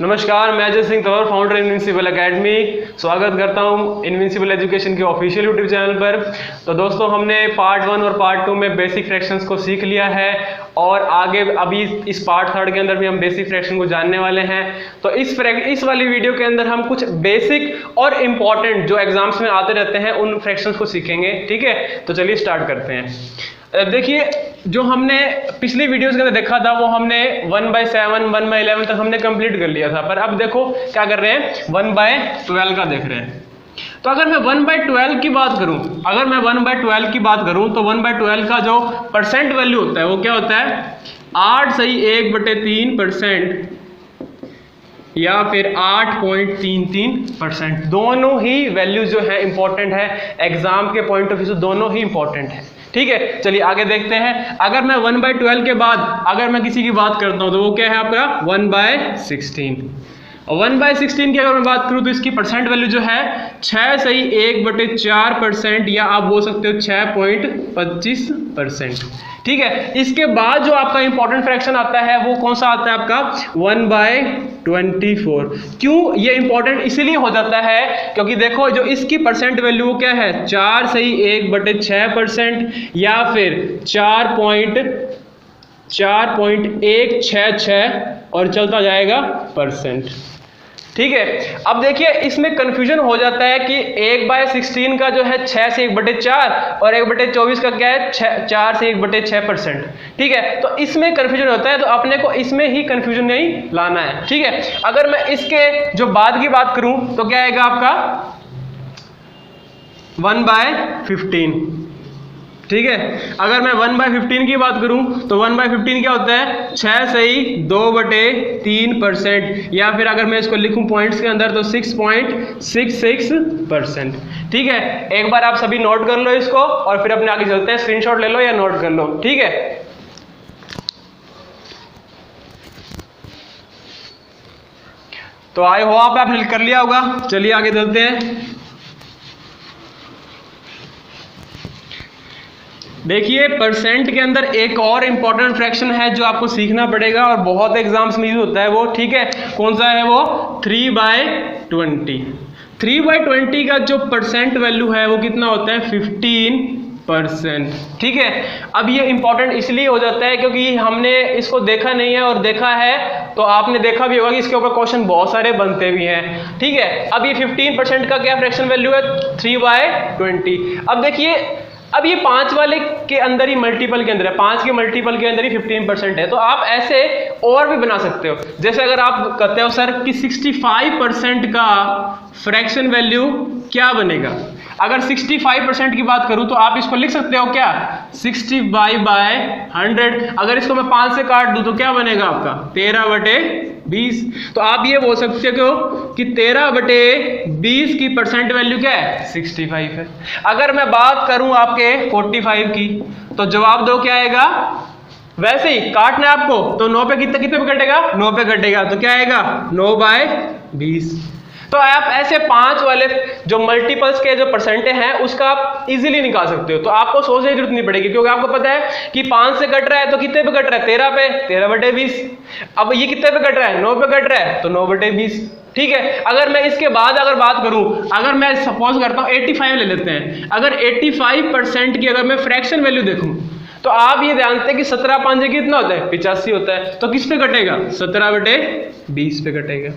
नमस्कार, मैं अजय सिंह तौर फाउंडर इनविंसिबल एकेडमी स्वागत करता हूं इनविंसिबल एजुकेशन के ऑफिशियल यूट्यूब चैनल पर। तो दोस्तों, हमने पार्ट 1 और पार्ट 2 में बेसिक फ्रैक्शंस को सीख लिया है और आगे अभी इस पार्ट 3 के अंदर भी हम बेसिक फ्रैक्शन को जानने वाले हैं। तो इस वाली वीडियो के अंदर हम कुछ बेसिक और इम्पॉर्टेंट जो एग्जाम्स में आते रहते हैं उन फ्रैक्शंस को सीखेंगे। ठीक है, तो चलिए स्टार्ट करते हैं। देखिए, जो हमने पिछली वीडियोस के अंदर देखा था वो हमने 1/7, 1/11 तक हमने कंप्लीट कर लिया था। पर अब देखो क्या कर रहे हैं, 1/12 का देख रहे हैं। तो अगर मैं 1/12 की बात करूं, तो 1/12 का जो परसेंट वैल्यू होता है वो क्या होता है, 8/1/3% या फिर 8.33%। दोनों ही वैल्यूज जो है इंपॉर्टेंट है, एग्जाम के पॉइंट ऑफ व्यू से दोनों ही इंपॉर्टेंट है। ठीक है, चलिए आगे देखते हैं। अगर मैं 1/12 के बाद अगर मैं किसी की बात करता हूं तो वो क्या है आपका 1/16। और 1/16 की अगर मैं बात करूं तो इसकी परसेंट वैल्यू जो है 6/1/4% या आप बोल सकते हो 6.25%। ठीक है, इसके बाद जो आपका इंपॉर्टेंट फ्रैक्शन आता है वो कौन सा आता है आपका 1/24। क्यों ये इंपॉर्टेंट इसलिए हो जाता है क्योंकि देखो जो इसकी परसेंट वैल्यू क्या है 4/1/6% या फिर 4.166 और चलता जाएगा परसेंट। ठीक है, अब देखिए इसमें कंफ्यूजन हो जाता है कि 1/16 का जो है 6 से 1/4 और 1/24 का क्या है 4 से 1/6%। ठीक है, तो इसमें कंफ्यूजन होता है, तो अपने को इसमें ही कंफ्यूजन नहीं लाना है। ठीक है, अगर मैं इसके जो बाद की बात करूं तो क्या आएगा आपका 1/15। ठीक है, अगर मैं 1/15 की बात करूं तो 1/15 क्या होता है 6 से 2/3% या फिर अगर मैं इसको लिखूं पॉइंट्स के अंदर तो 6.66%। ठीक है, एक बार आप सभी नोट कर लो इसको और फिर अपने आगे चलते हैं, स्क्रीनशॉट ले लो या नोट कर लो। ठीक है, तो आई होप आपने कर लिया होगा। चलिए आगे चलते हैं। देखिए, परसेंट के अंदर एक और इंपॉर्टेंट फ्रैक्शन है जो आपको सीखना पड़ेगा और बहुत एग्जाम्स में यूज होता है वो। ठीक है, कौन सा है वो 3/20। 3/20 का जो परसेंट वैल्यू है वो कितना होता है 15%। ठीक है, अब ये इंपॉर्टेंट इसलिए हो जाता है क्योंकि हमने इसको देखा नहीं है और देखा है तो आपने देखा भी होगा कि इसके ऊपर क्वेश्चन बहुत सारे बनते भी हैं। ठीक है, अब ये 15% का क्या फ्रैक्शन वैल्यू है 3/20। अब देखिए, अब ये 5 वाले के अंदर ही मल्टीपल के अंदर है, 5 के मल्टीपल के अंदर ही 15% है। तो आप ऐसे और भी बना सकते हो। जैसे अगर आप कहते हो सर कि 65% का फ्रैक्शन वैल्यू क्या बनेगा, अगर 65% की बात करूं तो आप इसको लिख सकते हो क्या 65/100। अगर इसको मैं 5 से काट दूं तो क्या बनेगा आपका 13/20। तो आप ये बोल सकते हो कि 13/20 की परसेंट वैल्यू क्या है 65 है। अगर मैं बात करूं आपके 45 की तो जवाब दो क्या आएगा, वैसे ही काटना है आपको तो 9 पे कितने पे कटेगा 9 पे कटेगा तो क्या आएगा 9/20। तो आप ऐसे 5 वाले जो मल्टीपल्स के जो परसेंटेज हैं उसका आप इजीली निकाल सकते हो। तो आपको सोचने की जरूरत नहीं पड़ेगी क्योंकि आपको पता है कि 5 से कट रहा है तो कितने पे कट रहा है 13 पे, 13/20। अब ये कितने पे कट रहा है 9 पे कट रहा है तो 9/20। ठीक है, अगर मैं इसके बाद अगर बात करूं, अगर मैं सपोज करता हूं 85 ले लेते हैं, अगर 85% की अगर मैं फ्रैक्शन वैल्यू देखूं तो आप ये जानते हैं कि 17/5 कितना होता है 85 होता है। तो किस पे कटेगा 17/20 पे कटेगा।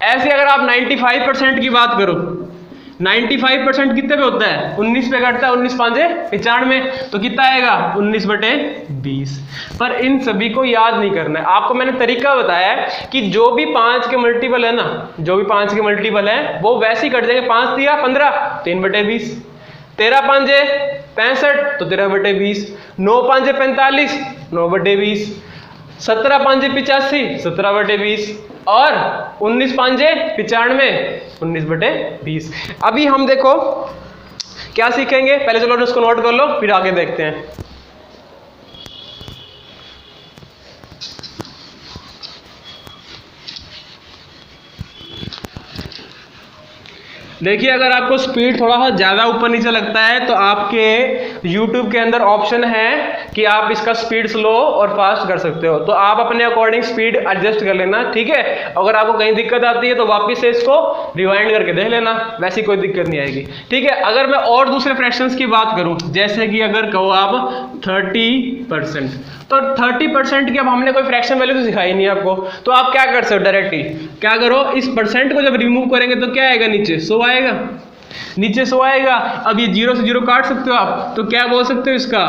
ऐसे अगर आप 95% की बात करो, 95% कितने पे होता है 19 पे कटता है, 19×5 = 95। तो कितना आएगा 19/20। पर इन सभी को याद नहीं करना है, आपको मैंने तरीका बताया है कि जो भी 5 के मल्टीपल है ना, जो भी 5 के मल्टीपल है वो वैसे ही कट जाएंगे। 5 दिया 15 3/20, 13×5 65 तो 13/20, 9×5 45 9/20, 17×5 85 17/20 और 19×5 95 19/20। अभी हम देखो क्या सीखेंगे, पहले चलो इसको नोट कर लो फिर आगे देखते हैं। देखिए, अगर आपको स्पीड थोड़ा सा ज़्यादा ऊपर नीचे लगता है तो आपके YouTube के अंदर ऑप्शन है कि आप इसका स्पीड स्लो और फास्ट कर सकते हो, तो आप अपने अकॉर्डिंग स्पीड एडजस्ट कर लेना, ठीक है। अगर आपको कहीं दिक्कत आती है तो वापस से इसको रिवाइंड करके देख लेना, वैसी कोई दिक्कत नहीं आएगी, ठीक है। अगर मैं और दूसरे फ्रैक्शंस की बात करूं, जैसे कि अगर कहो आप 30%, तो 30% की अब हमने कोई फ्रैक्शन वैल्यू तो सिखाई नहीं आपको, तो आप क्या कर सकते हो, डायरेक्टली क्या करो, इस परसेंट को जब रिमूव करेंगे तो क्या आएगा, नीचे 100 आएगा, नीचे 100 आएगा। अब ये 0 से 0 काट सकते हो आप, तो क्या बोल सकते हो इसका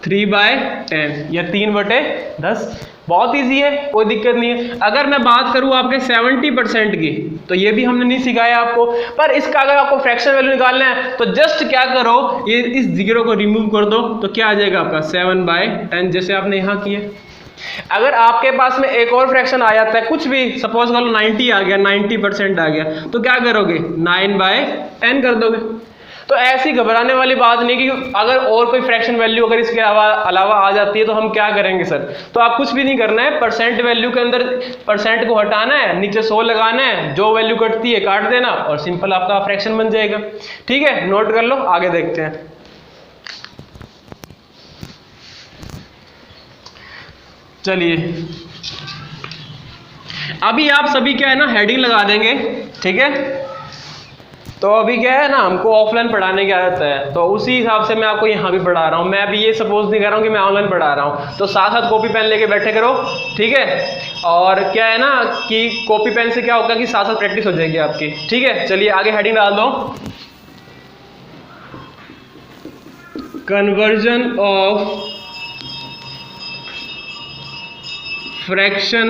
3/10 या 3/10। बहुत इजी है, कोई दिक्कत नहीं है। अगर मैं बात करूं आपके 70% की, तो ये भी हमने नहीं सिखाया आपको, पर इसका अगर आपको फ्रैक्शन वैल्यू निकालना है तो जस्ट क्या करो, ये इस 0 को रिमूव कर दो, तो क्या आ जाएगा आपका 7/10, जैसे आपने यहाँ किया। अगर आपके पास में एक और फ्रैक्शन आ जाता है, कुछ भी सपोज कर लो 90 आ गया, 90% आ गया, तो क्या करोगे 9/10 कर दोगे। तो ऐसी घबराने वाली बात नहीं कि अगर और कोई फ्रैक्शन वैल्यू अगर इसके अलावा आ जाती है तो हम क्या करेंगे सर, तो आप कुछ भी नहीं करना है, परसेंट वैल्यू के अंदर परसेंट को हटाना है, नीचे 100 लगाना है, जो वैल्यू कटती है काट देना और सिंपल आपका फ्रैक्शन बन जाएगा, ठीक है। नोट कर लो, आगे देखते हैं। चलिए अभी आप सभी क्या है ना हेडिंग लगा देंगे, ठीक है। तो अभी क्या है ना, हमको ऑफलाइन पढ़ाने की आदत है, तो उसी हिसाब से मैं आपको यहाँ भी पढ़ा रहा हूँ। मैं अभी ये सपोज नहीं कर रहा हूँ कि मैं ऑनलाइन पढ़ा रहा हूँ, तो साथ साथ कॉपी पेन लेके बैठे करो, ठीक है। और क्या है ना कि कॉपी पेन से क्या होगा कि साथ साथ प्रैक्टिस हो जाएगी आपकी, ठीक है। चलिए आगे हेडिंग डाल दो, conversion of fraction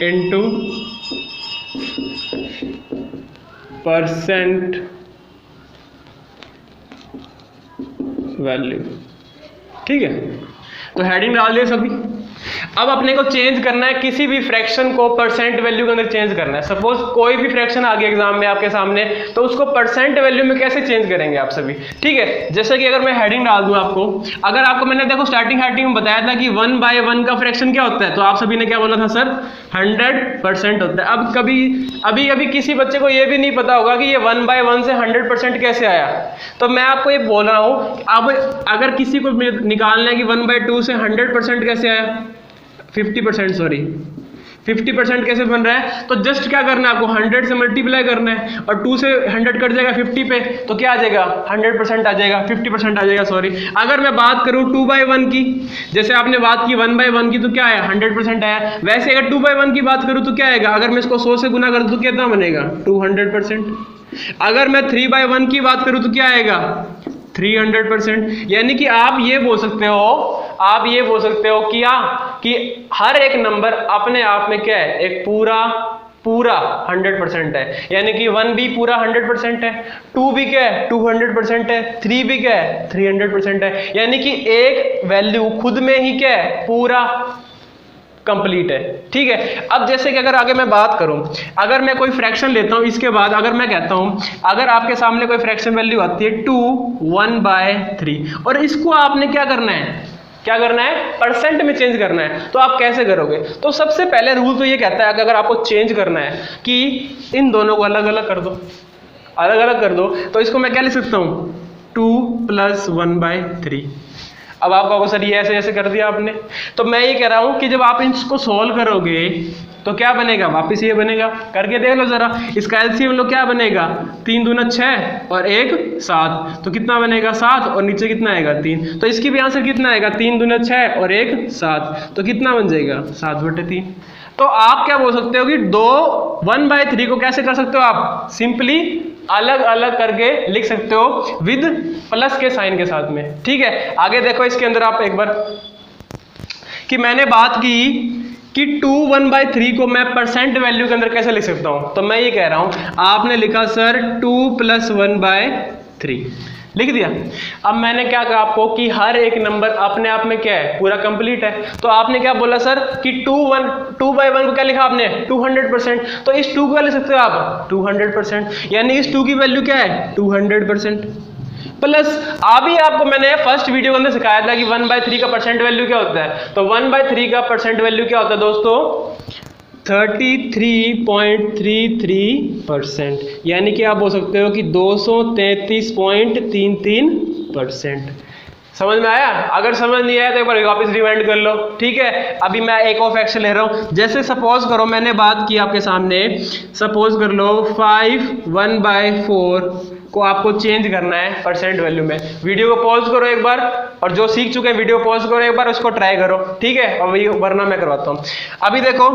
into percent value, ठीक है। तो हेडिंग डाल दिए सभी। अब अपने को चेंज करना है, किसी भी फ्रैक्शन को परसेंट वैल्यू के अंदर चेंज करना है। सपोज कोई भी फ्रैक्शन आ गया एग्जाम में आपके सामने, तो उसको परसेंट वैल्यू में कैसे चेंज करेंगे आप सभी, ठीक है। जैसे कि अगर मैं हेडिंग डाल दूं आपको, अगर आपको मैंने देखो स्टार्टिंग में बताया था कि 1/1 का फ्रैक्शन क्या होता है, तो आप सभी ने क्या बोला था सर, 100% होता है। अब अभी किसी बच्चे को ये भी नहीं पता होगा कि ये 1/1 से 100% कैसे आया, तो मैं आपको ये बोल रहा हूं। अब अगर किसी को निकालना है कि 1/2 से 100% कैसे आया, 50% कैसे बन रहा है, तो जस्ट क्या करना है आपको 100 से मल्टीप्लाई करना है, और 2 से 100 कट जाएगा 50 पे, तो क्या आ जाएगा 100% आ जाएगा, 50% आ जाएगा, सॉरी। अगर मैं बात करूं 2/1 की, जैसे आपने बात की 1/1 की, तो क्या आया 100% आया। वैसे अगर 2/1 की बात करूं तो क्या आएगा, अगर मैं इसको 100 से गुना कर दूं तो कितना बनेगा 200%। अगर मैं 3/1 की बात करूं तो क्या आएगा 300%। यानी कि आप ये बोल सकते हो कि हर एक नंबर अपने आप में क्या है, एक पूरा 100% है। यानी कि 1 भी पूरा 100% है, 2 भी क्या है 200% है, 3 भी क्या है 300% है। यानी कि एक वैल्यू खुद में ही क्या है, पूरा कंप्लीट है, ठीक है। अब जैसे कि अगर आगे मैं बात करूं, अगर मैं कोई फ्रैक्शन लेता हूं, इसके बाद अगर मैं कहता हूं, अगर आपके सामने कोई फ्रैक्शन वैल्यू आती है 2 1/3, और इसको आपने क्या करना है परसेंट में चेंज करना है, तो आप कैसे करोगे। तो सबसे पहले रूल तो ये कहता है कि अगर आपको चेंज करना है कि इन दोनों को अलग अलग कर दो, तो इसको मैं क्या लिख सकता हूं 2 + 1/3। अब आप कहोगे सर ये ऐसे कर दिया आपने, तो मैं ये कह रहा हूं कि जब आप इसको सोल्व करोगे तो क्या बनेगा, वापस ये बनेगा, करके देख लो जरा। इसका एलसीएम लो, क्या बनेगा 3 दूना 6 और 1 7, तो कितना बनेगा 7, और नीचे कितना आएगा 3, तो इसकी भी आंसर कितना आएगा 3 दूना 6 और 1 7, तो कितना बन जाएगा 7/3। तो आप क्या बोल सकते हो कि 1/3 को कैसे कर सकते हो, आप सिंपली अलग अलग करके लिख सकते हो विद प्लस के साइन के साथ में, ठीक है। आगे देखो इसके अंदर आप एक बार कि मैंने बात की कि 2 1/3 को मैं परसेंट वैल्यू के अंदर कैसे लिख सकता हूं, तो मैं ये कह रहा हूं, आपने लिखा सर 2 + 1/3 लिख दिया। अब मैंने क्या कहा आपको कि हर एक नंबर अपने आप में क्या है, पूरा कंप्लीट है। तो आपने क्या बोला सर कि 2/1 को क्या लिखा आपने 200%, तो इस 2 को क्या लिख सकते हो आप 200%, यानी इस 2 की वैल्यू क्या है 200%। प्लस अभी आपको मैंने फर्स्ट वीडियो के अंदर सिखाया था कि 1/3 का परसेंट वैल्यू क्या होता है, तो 1/3 का परसेंट वैल्यू क्या होता है दोस्तों 33.33%, यानी कि आप बोल सकते हो कि 233.33%। समझ में आया? अगर समझ नहीं आया तो एक बार वापस रिवाइंड कर लो, ठीक है। अभी मैं एक और फैक्शन ले रहा हूँ। जैसे सपोज करो मैंने बात की आपके सामने, सपोज कर लो 5/1/4 को आपको चेंज करना है परसेंट वैल्यू में। वीडियो को पॉज करो एक बार, और जो सीख चुके हैं वीडियो पॉज करो एक बार, उसको ट्राई करो, ठीक है। और वही वरना मैं करवाता हूँ। अभी देखो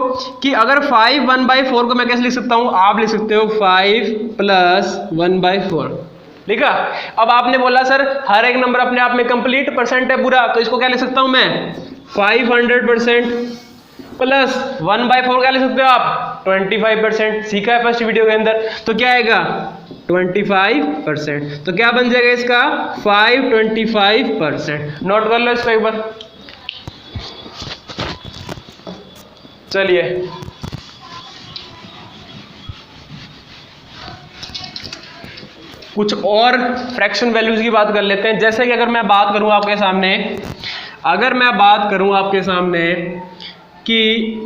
कि अगर 5/1/4 को मैं कैसे लिख सकता हूँ, आप लिख सकते हो 5 + 1/4, लिखा। अब आपने बोला सर हर एक नंबर अपने आप में कंप्लीट परसेंट है पूरा, तो इसको क्या लिख सकता हूं मैं 500% प्लस 1/4 क्या लिख सकते हो आप 25%। सीखा है फर्स्ट वीडियो के अंदर। तो क्या आएगा 25%। तो क्या बन जाएगा इसका 525%। नोट कर लो इसको एक बार। चलिए कुछ और फ्रैक्शन वैल्यूज की बात कर लेते हैं। जैसे कि अगर मैं बात करूं आपके सामने, कि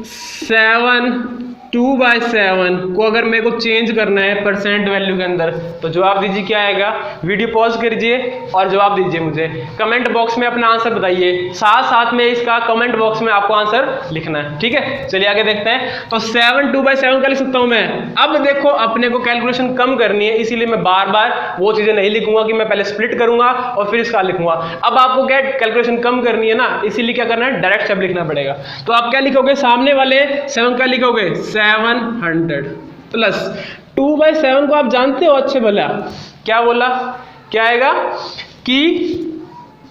7/2/7 को अगर मेरे को चेंज करना है परसेंट वैल्यू के अंदर, तो जवाब दीजिए क्या आएगा। वीडियो पॉज कीजिए और जवाब दीजिए मुझे। कमेंट बॉक्स में अपना आंसर बताइए, साथ साथ में इसका कमेंट बॉक्स में आपको आंसर लिखना है, ठीक है। चलिए आगे देखते हैं। तो 7/2/7 का लिख सकता हूं मैं। अब देखो अपने को कैलकुलेशन कम करनी है, इसीलिए मैं बार बार वो चीजें नहीं लिखूंगा कि मैं पहले स्प्लिट करूंगा और फिर इसका लिखूंगा। अब आपको क्या कैलकुलेशन कम करनी है ना, इसीलिए क्या करना है डायरेक्ट सब लिखना पड़ेगा। तो आप क्या लिखोगे, सामने वाले 7 का लिखोगे 700 प्लस 2/7 को आप जानते हो अच्छे भला, क्या बोला, क्या आएगा कि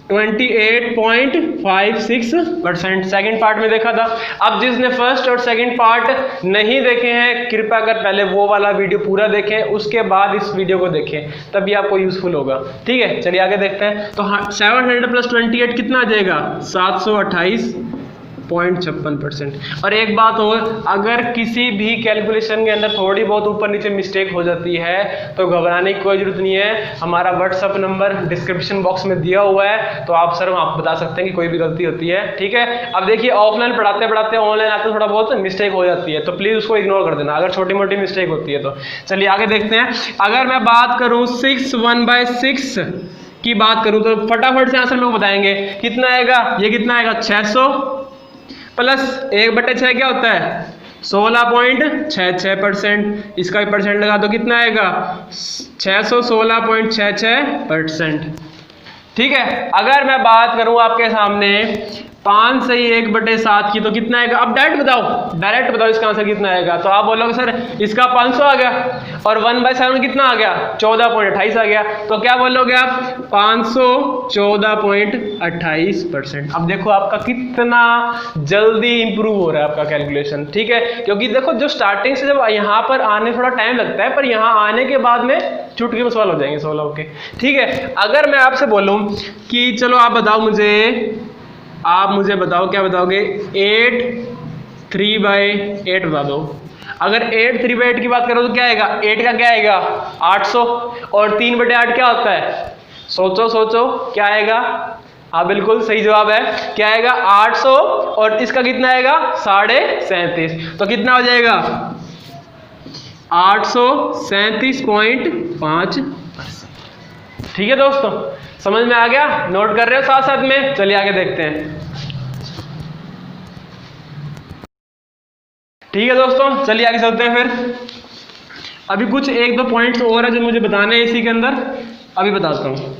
28.56%। सेकंड पार्ट में देखा था। अब जिसने फर्स्ट और सेकंड पार्ट नहीं देखे हैं, कृपया कर पहले वो वाला वीडियो पूरा देखें, उसके बाद इस वीडियो को देखें, तभी आपको यूजफुल होगा, ठीक है। चलिए आगे देखते हैं। तो 700 + 28 कितना आ जाएगा 728.56%। और एक बात और, अगर किसी भी कैलकुलेशन के अंदर थोड़ी बहुत ऊपर नीचे मिस्टेक हो जाती है तो घबराने की कोई जरूरत नहीं है। हमारा व्हाट्सअप नंबर डिस्क्रिप्शन बॉक्स में दिया हुआ है, तो आप सर आप बता सकते हैं कि कोई भी गलती होती है, ठीक है। अब देखिए ऑफलाइन पढ़ाते पढ़ाते ऑनलाइन आते थोड़ा बहुत मिस्टेक हो जाती है, तो प्लीज उसको इग्नोर कर देना अगर छोटी मोटी मिस्टेक होती है तो। चलिए आगे देखते हैं। अगर मैं बात करूं 6/1/6 की बात करूं, तो फटाफट से आंसर मेरे को बताएंगे कितना आएगा। ये कितना आएगा 600 प्लस 1/6 क्या होता है 16.66%। इसका भी परसेंट लगा तो कितना आएगा 616.66%, ठीक है। अगर मैं बात करूं आपके सामने 5 से 1/7 की, तो कितना आएगा। अब डायरेक्ट बताओ इसका आंसर कितना आएगा। तो आप बोलोगे सर इसका 500 आ गया और 1/7 कितना आ गया 14.28 आ गया। तो क्या बोलोगे आप 514.28%। अब देखो आपका कितना जल्दी इंप्रूव हो रहा है आपका कैलकुलेशन, ठीक है। क्योंकि देखो जो स्टार्टिंग से जब यहाँ पर आने थोड़ा टाइम लगता है, पर यहाँ आने के बाद में चुटकी में सवाल हो जाएंगे 16 के, ठीक है। अगर मैं आपसे बोलूँ कि चलो आप मुझे बताओ क्या बताओगे 8 3/8 बता दो। अगर 8 3/8 की बात करो तो क्या आएगा 8 का क्या आएगा 800 और 3/8 क्या होता है सोचो क्या आएगा। हाँ बिल्कुल सही जवाब है, क्या आएगा 800 और इसका कितना आएगा 37.5। तो कितना हो जाएगा 837.5%, ठीक है दोस्तों। समझ में आ गया, नोट कर रहे हो साथ साथ में। चलिए आगे देखते हैं, ठीक है दोस्तों। चलिए आगे चलते हैं। फिर अभी कुछ 1-2 पॉइंट्स और है जो मुझे बताने हैं इसी के अंदर, अभी बताता हूँ।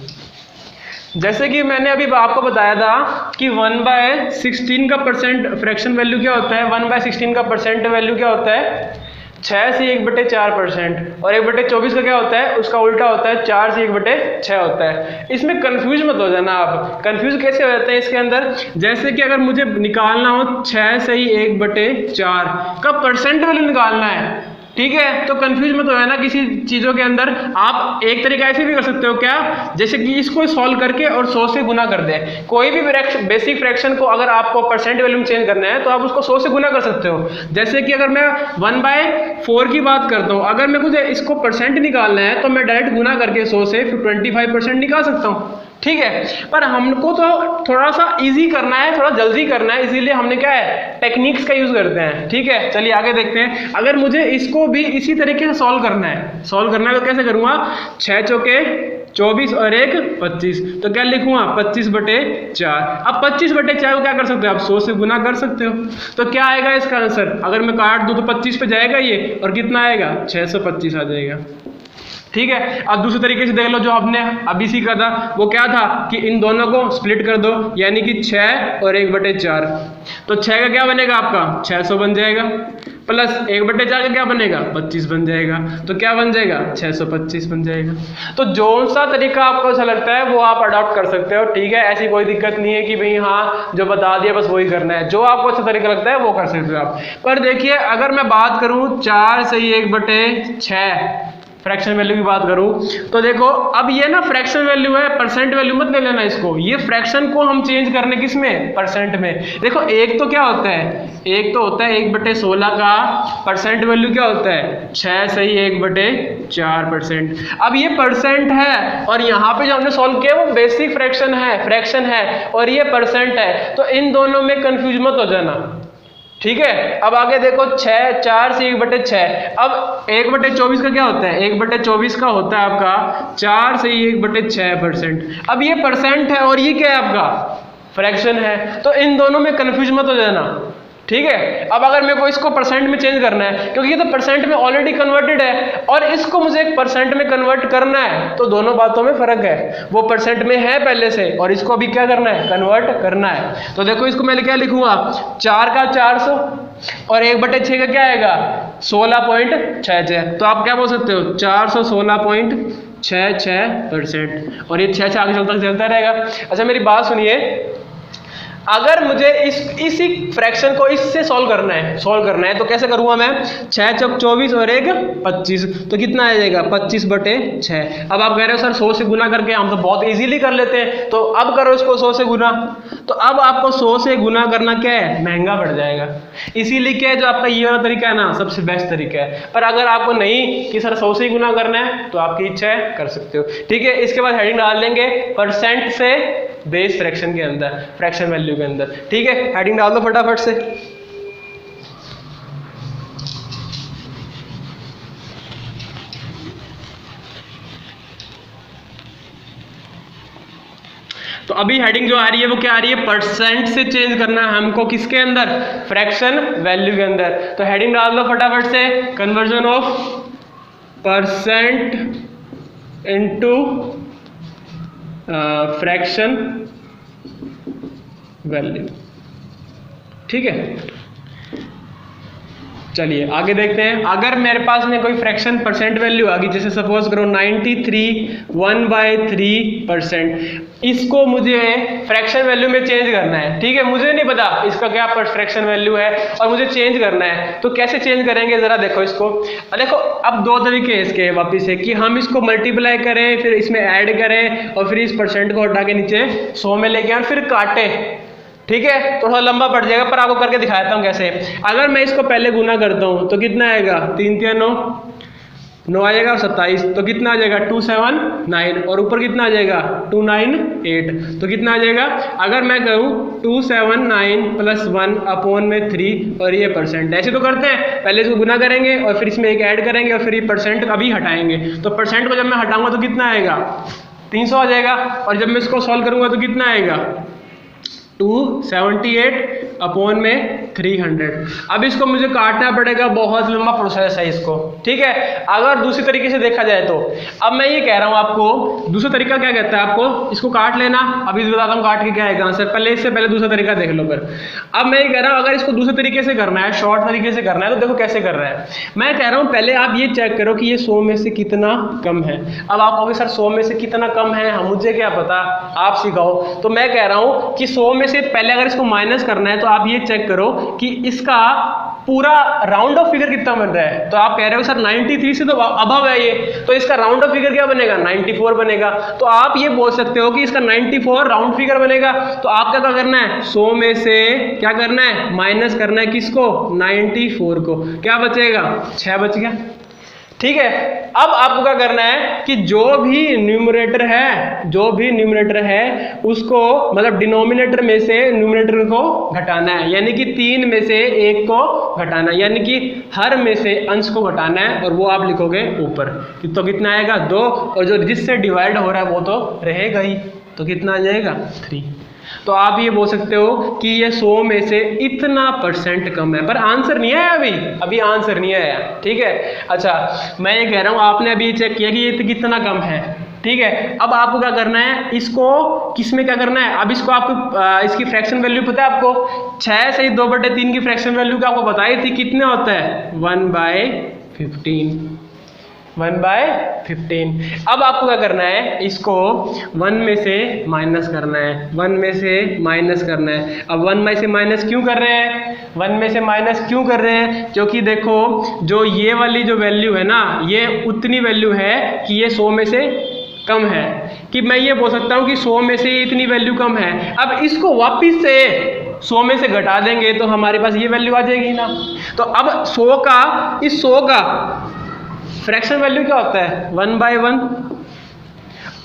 जैसे कि मैंने अभी आपको बताया था कि 1/16 का परसेंट फ्रैक्शन वैल्यू क्या होता है, 1/16 का परसेंट वैल्यू क्या होता है 6 से 1/4%, और 1/24 का क्या होता है उसका उल्टा होता है 4 से 1/6 होता है। इसमें कंफ्यूज मत हो जाना आप। कंफ्यूज कैसे हो जाते हैं इसके अंदर, जैसे कि अगर मुझे निकालना हो 6 से ही 1/4 का परसेंट वैल्यू निकालना है, ठीक है, तो कंफ्यूज मत हो जाना किसी चीजों के अंदर। आप एक तरीका ऐसे भी कर सकते हो क्या, जैसे कि इसको सॉल्व करके और 100 से गुना कर दे। कोई भी बेसिक फ्रैक्शन को अगर आपको परसेंट वैल्यू में चेंज करना है तो आप उसको 100 से गुना कर सकते हो। जैसे कि अगर मैं 1/4 की बात करता हूँ, अगर मैं मुझे इसको परसेंट निकालना है तो मैं डायरेक्ट गुना करके 100 से फिर 25% निकाल सकता हूँ, ठीक है। पर हमको तो थोड़ा सा इजी करना है, थोड़ा जल्दी करना है, इसीलिए हमने क्या है टेक्निक्स का यूज करते हैं। ठीक है, चलिए आगे देखते हैं। अगर मुझे इसको भी इसी तरीके से सॉल्व करना है तो कैसे करूंगा, 6 चौके 24 और 1 25, तो क्या लिखूंगा 25/4। अब 25/4 को क्या कर सकते हो आप 100 से गुना कर सकते हो, तो क्या आएगा इसका आंसर, अगर मैं काट दूं तो 25 पे जाएगा ये, और कितना आएगा 625 आ जाएगा। ठीक है, अब दूसरे तरीके से देख लो, जो हमने अभी सीखा था वो क्या था कि इन दोनों को स्प्लिट कर दो, यानी कि 6 और 1/4, तो 6 का क्या बनेगा आपका 600 बन जाएगा, प्लस 1/4 का क्या बनेगा 25 बन जाएगा, तो क्या बन जाएगा 625 बन जाएगा। तो जो सा तरीका आपको अच्छा लगता है वो आप अडॉप्ट कर सकते हो। ठीक है, ऐसी कोई दिक्कत नहीं है कि भाई हाँ जो बता दिया बस वही करना है, जो आपको अच्छा तरीका लगता है वो कर सकते हो आप। पर देखिए अगर मैं बात करूं 4 से 1/6 फ्रैक्शन वैल्यू की बात करूं, तो देखो अब ये ना फ्रैक्शन वैल्यू है, परसेंट वैल्यू मत ले लेना इसको, ये फ्रैक्शन को हम चेंज करने किस में, परसेंट में। देखो एक तो क्या होता है, एक तो होता है 1/16 का परसेंट वैल्यू क्या होता है 6 सही 1/4%। अब ये परसेंट है और यहाँ पे जो हमने सॉल्व किया वो बेसिक फ्रैक्शन है और ये परसेंट है, तो इन दोनों में कंफ्यूज मत हो जाना। ठीक है, अब आगे देखो 4 से 1/6, अब 1/24 का क्या होता है, 1/24 का होता है आपका 4 से 1/6%। अब ये परसेंट है और ये क्या है आपका फ्रैक्शन है, तो इन दोनों में कंफ्यूज मत हो जाना। ठीक है, अब अगर मेरे को इसको परसेंट में चेंज करना है, क्योंकि ये तो परसेंट में ऑलरेडी कन्वर्टेड है और इसको मुझे एक परसेंट में कन्वर्ट करना है, तो दोनों बातों में फर्क है, वो परसेंट में है पहले से और इसको भी क्या करना है कन्वर्ट करना है। तो देखो इसको मैं क्या लिखूंगा 4 का 400 और 1/6 का क्या आएगा 16.66, तो आप क्या बोल सकते हो 416.66%, और ये 6 आगे चलता रहेगा। अच्छा मेरी बात सुनिए, अगर मुझे इसी फ्रैक्शन को इससे सॉल्व करना है तो कैसे करूंगा मैं, 6 चौक 24 और 1 25, तो कितना आ जाएगा 25/6। अब आप कह रहे हो सर 100 से गुना करके, हम तो बहुत इजीली कर लेते हैं, तो अब करो इसको 100 से गुना, तो अब आपको 100 से गुना करना क्या है महंगा पड़ जाएगा, इसीलिए क्या है जो आपका ये वाला तरीका है ना सबसे बेस्ट तरीका है। पर अगर आपको नहीं कि सर 100 से ही गुना करना है तो आपकी इच्छा है कर सकते हो। ठीक है, इसके बाद हेडिंग डाल देंगे परसेंट से बेस फ्रैक्शन के अंदर, फ्रैक्शन वैल्यू के अंदर। ठीक है, हेडिंग डाल दो फटाफट से। तो अभी हेडिंग जो आ रही है वो क्या आ रही है, परसेंट से चेंज करना है हमको किसके अंदर, फ्रैक्शन वैल्यू के अंदर। तो हेडिंग डाल दो फटाफट से, conversion of percent into fraction value. ठीक है, चलिए आगे देखते हैं। अगर मेरे पास में कोई फ्रैक्शन परसेंट वैल्यू आ गई, जैसे सपोज करो 93 1/3%, इसको मुझे फ्रैक्शन वैल्यू में चेंज करना है। ठीक है, मुझे नहीं पता इसका क्या फ्रैक्शन वैल्यू है और मुझे चेंज करना है, तो कैसे चेंज करेंगे जरा देखो इसको। देखो अब दो तरीके हैं इसके वापिस है कि हम इसको मल्टीप्लाई करें, फिर इसमें ऐड करें और फिर इस परसेंट को हटा के नीचे 100 में लेके आए फिर काटे। ठीक है, थोड़ा लंबा पड़ जाएगा पर आपको करके दिखाता हूँ कैसे। अगर मैं इसको पहले गुना करता हूँ तो कितना आएगा 3 3 9 आएगा, 27, तो कितना आ जाएगा 279, और ऊपर कितना आ जाएगा 298, तो कितना आ जाएगा, अगर मैं कहूँ 279 + 1/3 और ये परसेंट, ऐसे तो करते हैं, पहले इसको गुना करेंगे और फिर इसमें एक ऐड करेंगे और फिर ये परसेंट अभी हटाएंगे, तो परसेंट को जब मैं हटाऊंगा तो कितना आएगा 300 आ जाएगा, और जब मैं इसको सॉल्व करूंगा तो कितना आएगा 278/300। अब इसको मुझे काटना पड़ेगा, बहुत लंबा प्रोसेस है इसको। ठीक है, अगर दूसरी तरीके से देखा जाए तो अब मैं ये कह रहा हूँ आपको, दूसरा तरीका क्या कहता है आपको, इसको काट लेना, अभी बताता हूँ काट के क्या आएगा आंसर, पहले इससे पहले दूसरा तरीका देख लो। पर अब मैं ये कह रहा हूँ अगर इसको दूसरे तरीके से करना है, शॉर्ट तरीके से करना है, तो देखो कैसे कर रहा है। मैं कह रहा हूँ पहले आप ये चेक करो कि ये 100 में से कितना कम है। अब आप कहोगे सर 100 में से कितना कम है, मुझे क्या पता, आप सिखाओ। तो मैं कह रहा हूँ कि 100 में से पहले अगर इसको माइनस करना है तो आप ये चेक करो कि इसका पूरा राउंड ऑफ फिगर कितना बन रहा है। तो आप कह रहे हो सर 93 से तो अबव है ये, तो इसका राउंड ऑफ फिगर क्या बनेगा 94 बनेगा। तो आप ये बोल सकते हो कि इसका 94 राउंड फिगर बनेगा। तो आपका क्या करना है, 100 में से क्या करना है, माइनस करना है किसको, 94 को, क्या बचेगा 6 बच गया। ठीक है। अब आपको क्या करना है कि जो भी न्यूमरेटर है उसको मतलब डिनोमिनेटर में से न्यूमरेटर को घटाना है, यानी कि 3 में से 1 को घटाना है, यानी कि हर में से अंश को घटाना है, और वो आप लिखोगे ऊपर। तो कितना आएगा 2, और जो जिससे डिवाइड हो रहा है वो तो रहेगा ही, तो कितना आ जाएगा 3। तो आप ये बोल सकते हो कि ये 100 में से इतना % कम है, पर आंसर नहीं आया अभी आंसर नहीं आया। ठीक है, अच्छा मैं ये कह रहा हूँ आपने अभी चेक किया कि ये कितना कम है। ठीक है, अब आपको क्या करना है, इसको किस में क्या करना है, अब इसको आपको इसकी फ्रैक्शन वैल्यू पता है आपको, 6 से 2/3 की फ्रैक्शन वैल्यू का आपको बताई थी, कितने होता है 1/15। 1/15। अब आपको क्या करना है, इसको 1 में से माइनस करना है, 1 में से माइनस करना है। अब 1 में से माइनस क्यों कर रहे हैं, 1 में से माइनस क्यों कर रहे हैं, क्योंकि देखो जो ये वाली जो वैल्यू है ना, ये उतनी वैल्यू है कि ये 100 में से कम है, कि मैं ये बोल सकता हूँ कि 100 में से इतनी वैल्यू कम है। अब इसको वापिस से 100 में से घटा देंगे तो हमारे पास ये वैल्यू आ जाएगी ना। तो अब 100 का फ्रैक्शन वैल्यू क्या होता है 1/1,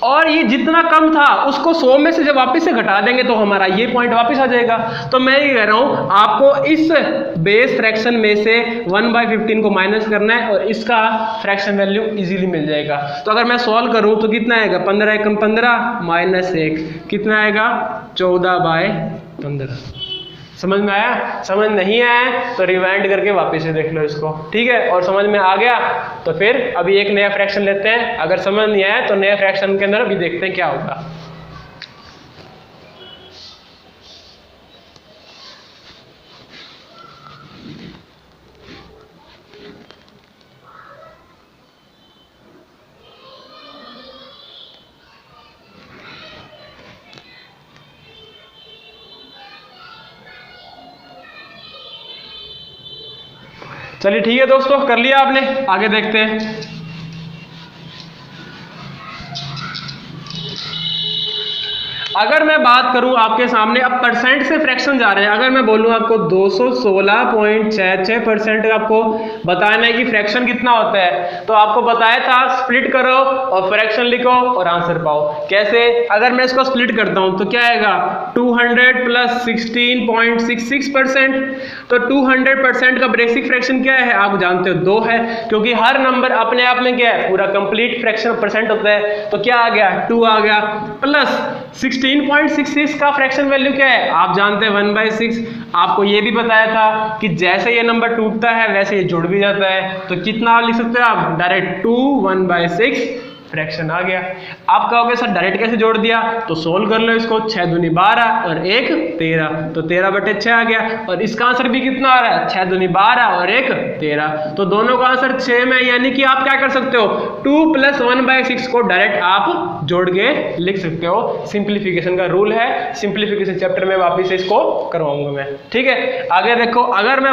और ये जितना कम था उसको 100 में से जब वापस से घटा देंगे तो हमारा ये पॉइंट वापस आ जाएगा। तो मैं ये कह रहा हूँ आपको इस बेस फ्रैक्शन में से 1/15 को माइनस करना है और इसका फ्रैक्शन वैल्यू इजीली मिल जाएगा। तो अगर मैं सॉल्व करूँ तो कितना आएगा, 15 एकम 15 माइनस 1 कितना आएगा 14/15। समझ में आया? समझ नहीं आया तो रिवाइंड करके वापस से देख लो इसको। ठीक है, और समझ में आ गया तो फिर अभी एक नया फ्रैक्शन लेते हैं। अगर समझ नहीं आया तो नया फ्रैक्शन के अंदर अभी देखते हैं क्या होगा। चलिए ठीक है दोस्तों, कर लिया आपने, आगे देखते हैं। अगर मैं बात करूं आपके सामने, अब परसेंट से फ्रैक्शन जा रहे हैं। अगर मैं बोलूं आपको 216.66% आपको बताना है कि फ्रैक्शन कितना होता है, तो आपको बताया था स्प्लिट करो और फ्रैक्शन लिखो और आंसर पाओ। कैसे? अगर मैं इसको स्प्लिट करता हूं तो क्या आएगा 200 प्लस 16.66%। तो 200% का बेसिक फ्रैक्शन क्या है आप जानते हो 2 है, क्योंकि हर नंबर अपने आप में क्या है पूरा कंप्लीट फ्रैक्शन परसेंट होता है। तो क्या आ गया 2 आ गया, प्लस 16.66 का फ्रैक्शन वैल्यू क्या है आप जानते हैं 1/6। आपको ये भी बताया था कि जैसे ये नंबर टूटता है वैसे ये जुड़ भी जाता है। तो कितना लिख सकते हो आप डायरेक्ट 2 1/6 फ्रैक्शन आ गया। आप कहोगे सर डायरेक्ट कैसे जोड़ दिया, तो सोल्व कर लो इसको, 6 दूनी 12 और 1 13, तो 13/6 आ गया। और इसका आंसर भी कितना आ रहा है 6 दूनी 12 और 1 13, तो दोनों का आंसर 6 में। यानी कि आप क्या कर सकते हो 2 + 1/6 को डायरेक्ट आप जोड़ के लिख सकते हो। सिंप्लीफिकेशन का रूल है, सिंप्लीफिकेशन चैप्टर में वापिस इसको करवाऊंगा मैं। ठीक है, आगे देखो, अगर मैं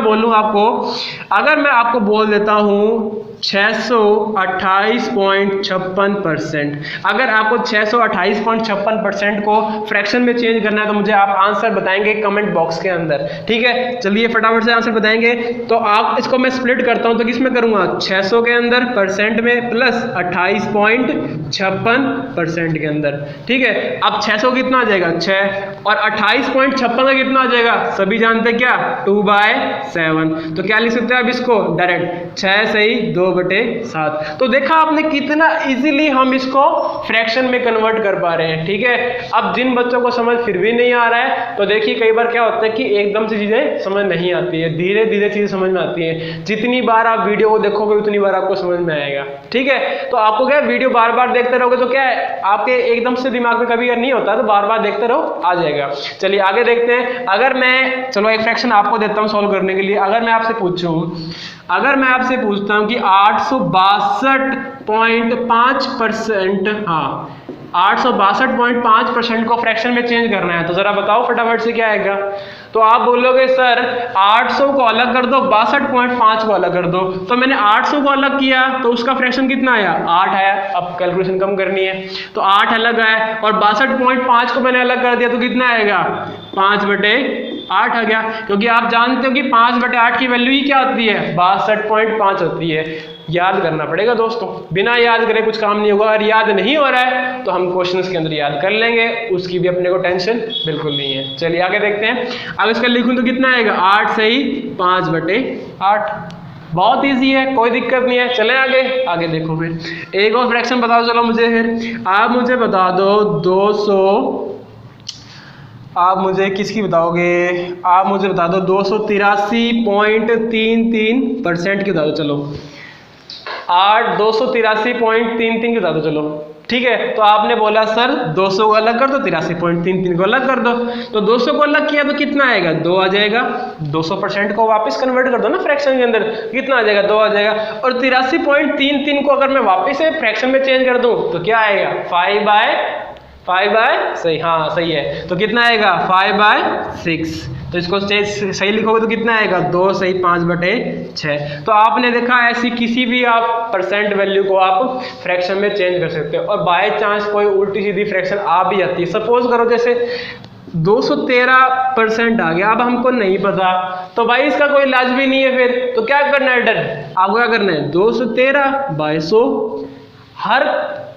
आपको बोल देता हूं 628.56%, अगर आपको 628.56% को फ्रैक्शन में चेंज करना है तो मुझे आप आंसर बताएंगे कमेंट बॉक्स के अंदर। ठीक है, चलिए फटाफट से आंसर बताएंगे। तो आप इसको मैं स्प्लिट करता हूं तो किस में करूंगा 600 के अंदर परसेंट में प्लस 28.56% के अंदर। ठीक है, अब 600 कितना आ जाएगा 6 और 28.56 का कितना आ जाएगा सभी जानते हैं क्या 2/7। तो क्या लिख सकते हैं आप इसको डायरेक्ट 6 सही 2/7। तो देखा आपने कितना इजीली हम इसको फ्रैक्शन में कन्वर्ट कर पा रहे हैं। ठीक है, अब जिन बच्चों को समझ फिर भी नहीं आ रहा है तो देखिए कई बार क्या होता है कि एकदम से चीजें समझ नहीं आती है, धीरे धीरे चीजें समझ में आती है। जितनी बार आप वीडियो को देखोगे उतनी बार आपको समझ में आएगा। ठीक है, तो आपको क्या वीडियो बार बार देखते रहोगे तो क्या है आपके एकदम से दिमाग में कभी नहीं होता, तो बार बार देखते रहो आ जाएगा। चलिए आगे देखते हैं। अगर मैं चलो एक फ्रैक्शन आपको देता हूं सॉल्व करने के लिए। अगर मैं आपसे पूछता हूं कि 862.5%, हाँ 862.5% को फ्रैक्शन में चेंज करना है, तो जरा बताओ फटाफट से क्या आएगा। तो आप बोलोगे सर 800 को अलग कर दो 62.5 को अलग कर दो। तो मैंने 800 को अलग किया तो उसका फ्रैक्शन कितना आया 8 आया। अब कैलकुलेशन कम करनी है तो 8 अलग आया, और 62.5 को मैंने अलग कर दिया तो कितना आएगा 5/8 आ गया। क्योंकि आप जानते हो कि 5/8 की वैल्यू ही क्या होती है 62.5 होती है। याद करना पड़ेगा दोस्तों, बिना याद करे कुछ काम नहीं होगा। अगर याद नहीं हो रहा है तो हम क्वेश्चंस के अंदर याद कर लेंगे, उसकी भी अपने को टेंशन बिल्कुल नहीं है। चलिए आगे देखते हैं। अब इसका लिखूं तो कितना आएगा, 8 सही 5/8। बहुत इजी है, कोई दिक्कत नहीं है। चले आगे, आगे देखो फिर एक और फ्रैक्शन बताओ चलो मुझे। फिर आप मुझे बता दो 200, आप मुझे किसकी बताओगे, आप मुझे बता दो 283.33% की बता दो चलो। 283.33 की बता दो चलो, ठीक है। तो आपने बोला सर 200 को अलग कर दो, 83.33 को अलग कर दो। तो 200 को अलग किया तो कितना आएगा, 2 आ जाएगा। 200% को वापस कन्वर्ट कर दो ना फ्रैक्शन के अंदर, कितना आ जाएगा, 2 आ जाएगा। और 83.33 को अगर मैं वापस से फ्रैक्शन में चेंज कर दूं तो क्या आएगा, 5/, सही, हाँ सही है। तो कितना आएगा 5/6। तो इसको सही लिखोगे तो कितना आएगा, 2 सही 5/6। तो आपने देखा ऐसी किसी भी आप परसेंट वैल्यू को आप फ्रैक्शन में चेंज कर सकते हो। और बाय चांस कोई उल्टी सीधी फ्रैक्शन आ भी जाती है, सपोज करो जैसे 213% आ गया, अब हमको नहीं पता तो भाई इसका कोई इलाज भी नहीं है। फिर तो क्या करना है, डर आपको क्या करना है, 213/100। हर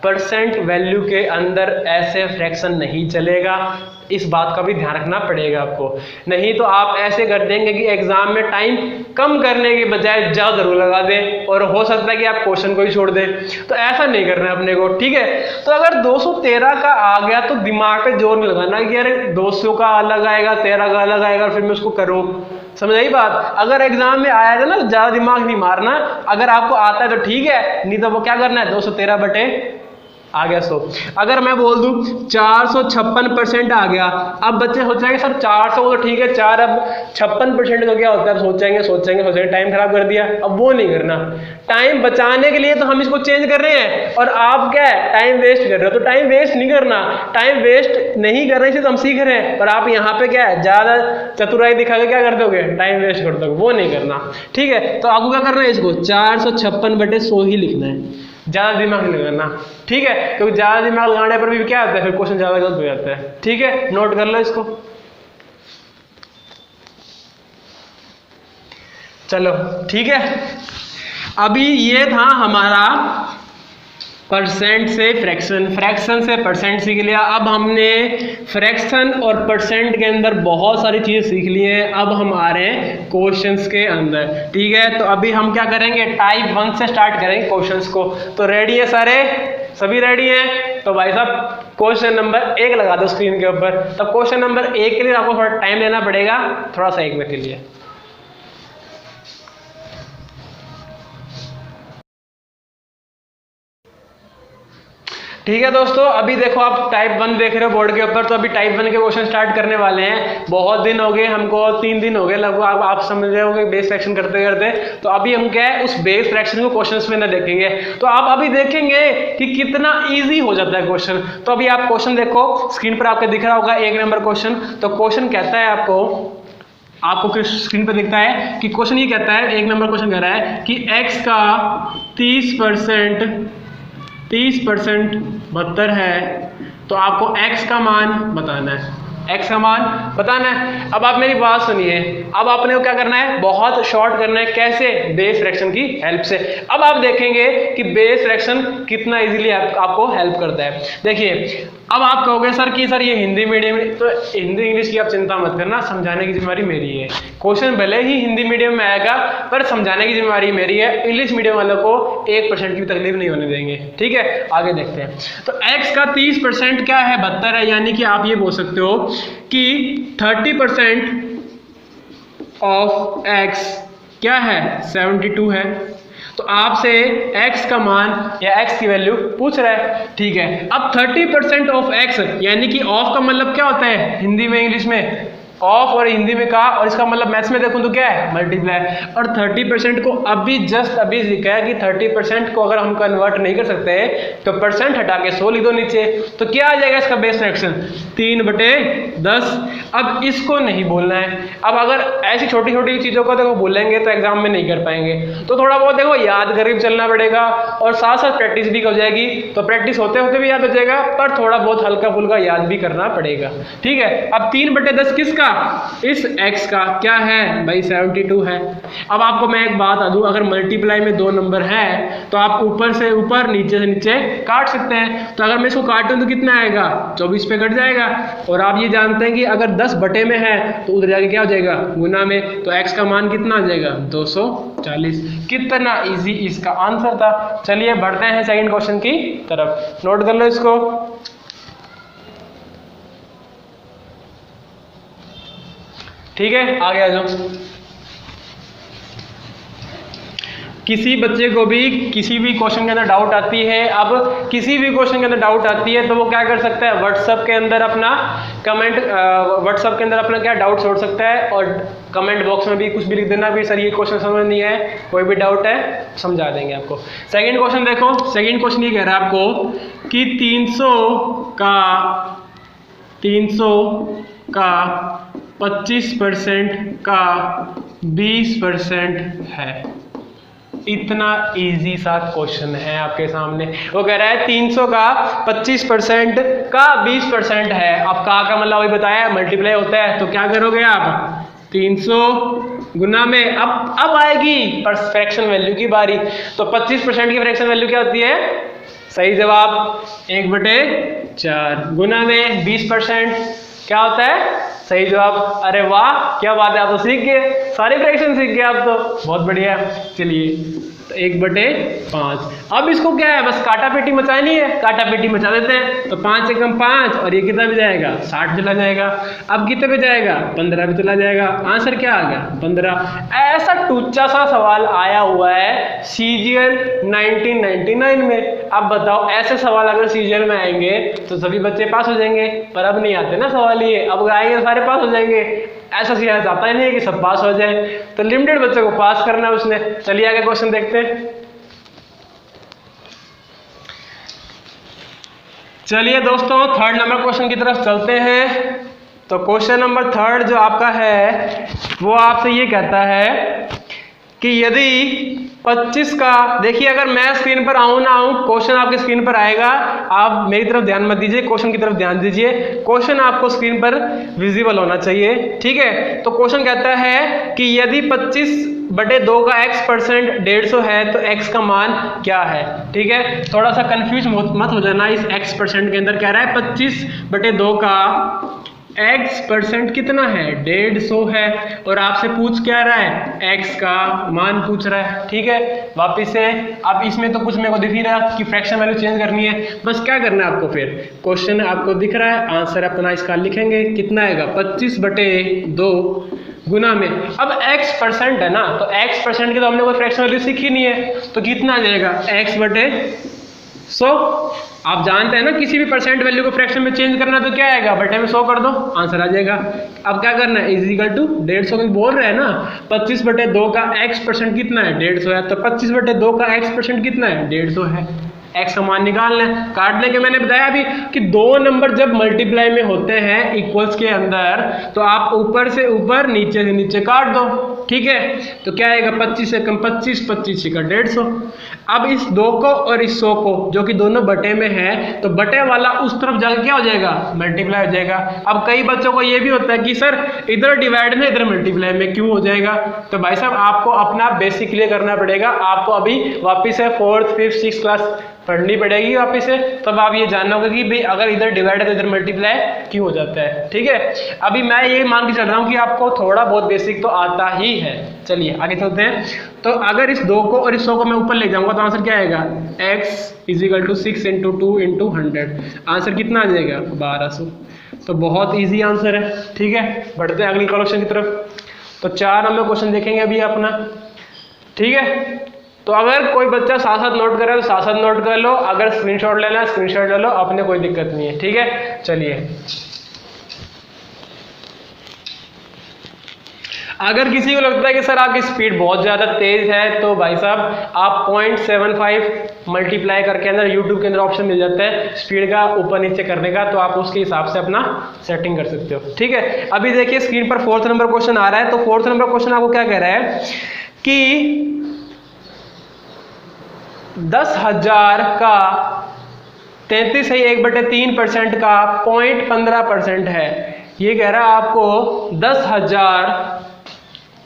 परसेंट वैल्यू के अंदर ऐसे फ्रैक्शन नहीं चलेगा, इस बात का भी ध्यान रखना पड़ेगा आपको। नहीं तो आप ऐसे कर देंगे कि एग्जाम में टाइम कम करने के बजाय ज़्यादा जरूर लगा दें, और हो सकता है कि आप क्वेश्चन को ही छोड़ दें। तो ऐसा नहीं करना है अपने को, ठीक है। तो अगर 213 का आ गया तो दिमाग पे जोर नहीं लगाना कि यार 200 का अलग आएगा, 13 का अलग आएगा, फिर मैं उसको करूँ। समझ आई बात। अगर एग्जाम में आया था ना तो ज़्यादा दिमाग नहीं मारना, अगर आपको आता है तो ठीक है, नहीं तो वो क्या करना है, 213 आ गया 100। अगर मैं बोल दूं 456% आ गया, अब बच्चे सोचेंगे सर 400 तो ठीक है, 4 अब 56% तो क्या होता है, सोचेंगे टाइम खराब कर दिया। अब वो नहीं करना, टाइम बचाने के लिए तो हम इसको चेंज कर रहे हैं, और आप क्या है टाइम वेस्ट कर रहे हो। तो टाइम वेस्ट नहीं करना, टाइम वेस्ट नहीं कर रहे इसे तो हम सीख रहे हैं, पर आप यहाँ पे क्या है ज्यादा चतुराई दिखा के क्या कर दोगे, टाइम वेस्ट कर दोगे, वो नहीं करना, ठीक है। तो आपको क्या करना है, इसको 456/100 ही लिखना है, ज्यादा दिमाग नहीं लगाना, ठीक है। क्योंकि ज्यादा दिमाग लगाने पर भी क्या होता है, फिर क्वेश्चन ज्यादा गलत हो जाता है, ठीक है। नोट कर लो इसको। चलो ठीक है, अभी ये था हमारा परसेंट से फ्रैक्शन, फ्रैक्शन से परसेंट सीख लिया। अब हमने फ्रैक्शन और परसेंट के अंदर बहुत सारी चीज़ सीख ली हैं। अब हम आ रहे हैं क्वेश्चंस के अंदर, ठीक है। तो अभी हम क्या करेंगे, टाइप 1 से स्टार्ट करेंगे क्वेश्चंस को। तो रेडी है सारे, सभी रेडी हैं? तो भाई साहब क्वेश्चन नंबर 1 लगा दो स्क्रीन के ऊपर। तो क्वेश्चन नंबर 1 के लिए आपको थोड़ा टाइम लेना पड़ेगा, थोड़ा सा 1 मिनट के लिए। ठीक है दोस्तों, अभी देखो आप टाइप 1 देख रहे हो बोर्ड के ऊपर। तो अभी टाइप 1 के क्वेश्चन स्टार्ट करने वाले हैं। बहुत दिन हो गए हमको, 3 दिन हो गए लगभग, आप समझ रहे होंगे बेस फ्रैक्शन करते करते। तो अभी हम क्या है उस बेस फ्रैक्शन को क्वेश्चंस में ना देखेंगे। तो आप अभी देखेंगे कि कितना इजी हो जाता है क्वेश्चन। तो अभी आप क्वेश्चन देखो, स्क्रीन पर आपको दिख रहा होगा 1 नंबर क्वेश्चन। तो क्वेश्चन कहता है आपको स्क्रीन पर दिखता है कि क्वेश्चन ये कहता है, 1 नंबर क्वेश्चन कह रहा है कि x का 30% 72 है, तो आपको x का मान बताना है, x का मान बताना है। अब आप मेरी बात सुनिए, अब आपने को क्या करना है, बहुत शॉर्ट करना है। कैसे? बेस फ्रैक्शन की हेल्प से। अब आप देखेंगे कि बेस फ्रैक्शन कितना इजीली आपको हेल्प करता है। देखिए, अब आप कहोगे सर कि सर ये हिंदी मीडियम, तो हिंदी इंग्लिश की आप चिंता मत करना, समझाने की जिम्मेवारी मेरी है। क्वेश्चन भले ही हिंदी मीडियम में आएगा, पर समझाने की जिम्मेवारी मेरी है। इंग्लिश मीडियम वालों को 1% की भी तकलीफ नहीं होने देंगे, ठीक है। आगे देखते हैं। तो x का 30% क्या है, 72 है। यानी कि आप ये बोल सकते हो कि 30% ऑफ x क्या है, 72 है। तो आपसे x का मान या x की वैल्यू पूछ रहा है, ठीक है। अब 30% ऑफ x, यानी कि ऑफ का मतलब क्या होता है हिंदी में, इंग्लिश में ऑफ, और हिंदी में का, और इसका मतलब मैथ्स में देखूं तो क्या है, मल्टीप्लाई। और 30% को अभी लिखा है कि 30% को अगर हम कन्वर्ट नहीं कर सकते तो परसेंट हटा के 100 लिख दो नीचे। तो क्या आ जाएगा इसका बेस फ्रैक्शन, 3/10। अब इसको नहीं बोलना है। अब अगर ऐसी छोटी छोटी चीज़ों को देखो बोलेंगे तो एग्जाम में नहीं कर पाएंगे। तो थोड़ा बहुत देखो याद करके चलना पड़ेगा, और साथ साथ प्रैक्टिस भी हो जाएगी। तो प्रैक्टिस होते होते भी याद हो जाएगा, पर थोड़ा बहुत हल्का फुल्का याद भी करना पड़ेगा, ठीक है। अब 3/10 किसका, इस x का क्या है भाई 72 है। अब आपको मैं एक बात बता दूं, अगर मल्टीप्लाई में दो नंबर है तो आप ऊपर से ऊपर नीचे से नीचे काट सकते हैं। तो अगर मैं इसको काटूं तो कितना आएगा 24 पे कट जाएगा। और आप ये जानते हैं कि अगर 10 बटे में है तो उधर जाके क्या हो जाएगा गुना में, तो x का मान कितना आ जाएगा 240। कितना इजी इसका आंसर था। चलिए बढ़ते हैं सेकंड क्वेश्चन की तरफ, नोट कर लो इसको। ठीक है आगे आ जाओ। किसी बच्चे को भी किसी भी क्वेश्चन के अंदर डाउट आती है, अब किसी भी क्वेश्चन के अंदर डाउट आती है तो वो क्या कर सकता है, व्हाट्सएप के अंदर अपना कमेंट, व्हाट्सएप के अंदर अपना क्या डाउट छोड़ सकता है और कमेंट बॉक्स में भी कुछ भी लिख देना भी सर ये क्वेश्चन समझ नहीं है, कोई भी डाउट है समझा देंगे आपको। सेकंड क्वेश्चन देखो, सेकंड क्वेश्चन ये कह रहा है आपको कि 300 का 25% का 20% है। इतना इजी सा क्वेश्चन है आपके सामने। वो कह रहा है 300 का 25% का 20% है। अब का मतलब वही बताया मल्टीप्लाई होता है, तो क्या करोगे आप 300 गुना में, अब आएगी फ्रैक्शन वैल्यू की बारी। तो 25% की फ्रैक्शन वैल्यू क्या होती है, सही जवाब 1/4 गुना में 20% क्या होता है सही जवाब। अरे वाह क्या बात है, आप तो सीख गए, सारे फ्रैक्शन सीख गए आप तो, बहुत बढ़िया। चलिए तो 1/5। अब इसको क्या है, बस काटा पेटी मचानी है, काटा पेटी मचा देते हैं। तो 5 एकम 5 और ये कितना भी जाएगा 60 चला जाएगा। अब कितने पे जाएगा 15 भी चला जाएगा। आंसर क्या आ गया 15। ऐसा टूचा सा सवाल आया हुआ है सीजीएल 1999 में। अब बताओ ऐसे सवाल अगर सीजीएल में आएंगे तो सभी बच्चे पास हो जाएंगे, पर अब नहीं आते ना सवाल ये, अब आएंगे सारे पास हो जाएंगे। ऐसा सीधा जाता ही नहीं है कि सब पास हो जाए, तो लिमिटेड बच्चों को पास करना है उसने। चलिए आगे क्वेश्चन देखते हैं। चलिए दोस्तों थर्ड नंबर क्वेश्चन की तरफ चलते हैं। तो क्वेश्चन नंबर थर्ड जो आपका है वो आपसे ये कहता है कि यदि 25 का, देखिए अगर मैं स्क्रीन पर आऊं ना आऊं क्वेश्चन आपके स्क्रीन पर आएगा, आप मेरी तरफ ध्यान मत दीजिए, क्वेश्चन की तरफ ध्यान दीजिए। क्वेश्चन आपको स्क्रीन पर विजिबल होना चाहिए, ठीक है। तो क्वेश्चन कहता है कि यदि 25/2 का x% 150 है तो x का मान क्या है, ठीक है। थोड़ा सा कंफ्यूज मत हो जाना, इस x% के अंदर कह रहा है 25/2 का x% कितना है 150 है, और आपसे पूछ क्या रहा है x का मान पूछ रहा है, ठीक है। वापिस से अब इसमें तो कुछ मेरे को दिख ही रहा कि फ्रैक्शन वैल्यू चेंज करनी है, बस क्या करना है आपको, फिर क्वेश्चन आपको दिख रहा है, आंसर अपना इसका लिखेंगे, कितना आएगा 25/2 गुना में। अब x% है ना, तो x% की तो हमने कोई फ्रैक्शन वैल्यू सीखी नहीं है, तो कितना आ जाएगा x/100। आप जानते हैं ना किसी भी परसेंट वैल्यू को फ्रैक्शन में चेंज करना तो क्या आएगा, बटे में 100 कर दो, आंसर आ जाएगा। अब क्या करना है, इज इक्वल टू 150 में बोल रहे हैं ना, 25/2 का x% कितना है 150 है, तो 25/2 का x% कितना है 150 है। x का मान निकालना है, काटने के मैंने बताया अभी कि दो नंबर जब मल्टीप्लाई में होते हैं इक्वल्स के अंदर तो आप ऊपर से ऊपर नीचे से नीचे काट दो, ठीक है। तो क्या आएगा 25 से कम 25, 25 से कम 150। अब इस 2 को और इस 100 को जो कि दोनों बटे में है, तो बटे वाला उस तरफ जाकर क्या हो जाएगा मल्टीप्लाई हो जाएगा। अब कई बच्चों को ये भी होता है कि सर इधर डिवाइड में इधर मल्टीप्लाई में क्यों हो जाएगा, तो भाई साहब आपको अपना बेसिक क्लियर करना पड़ेगा। आपको अभी वापिस से 4th 5th 6th क्लास पढ़नी पड़ेगी वापिस से, तब आप ये जानना होगा कि भाई अगर इधर डिवाइड है तो इधर मल्टीप्लाई क्यों हो जाता है, ठीक है। अभी मैं ये मान के चल रहा हूँ कि आपको थोड़ा बहुत बेसिक तो आता ही है। चलिए आगे चलते हैं। तो अगर इस 2 को और इस 100 को मैं ऊपर ले जाऊंगा तो आंसर क्या आएगा, x = 6 × 2 × 100, आंसर कितना आ जाएगा 1200। तो बहुत ईजी आंसर है, ठीक है। बढ़ते हैं अगली क्वेश्चन की तरफ। तो 4 नंबर क्वेश्चन देखेंगे अभी अपना, ठीक है। तो अगर कोई बच्चा साथ साथ नोट कर रहा है तो साथ साथ नोट कर लो, अगर स्क्रीनशॉट लेना है स्क्रीनशॉट ले लो, अपने कोई दिक्कत नहीं है, ठीक है। चलिए अगर किसी को लगता है कि सर आपकी स्पीड बहुत ज़्यादा तेज़ है तो भाई साहब आप 0.75 मल्टीप्लाई करके अंदर यूट्यूब के अंदर ऑप्शन मिल जाता है स्पीड का ऊपर नीचे करने का, तो आप उसके हिसाब से अपना सेटिंग कर सकते हो, ठीक है। अभी देखिए स्क्रीन पर 4th नंबर क्वेश्चन आ रहा है। तो 4th नंबर क्वेश्चन आपको क्या कह रहा है कि 10,000 का 33 है 1/3% का 0.15% है। ये कह रहा है आपको 10,000,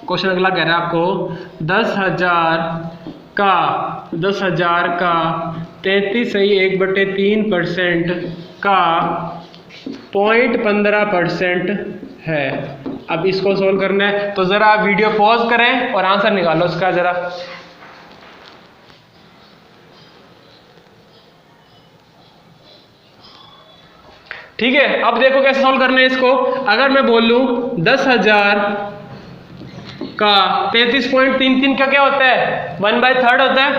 क्वेश्चन अगला कह रहा है आपको 10,000 का 33.1/3% का 0.15% है। अब इसको सोल्व करना है तो जरा आप वीडियो पॉज करें और आंसर निकालो इसका जरा। ठीक है, अब देखो कैसे सोल्व करना है इसको। अगर मैं बोल लूं 10,000 का 33.33 का क्या होता है, 1/3 होता है,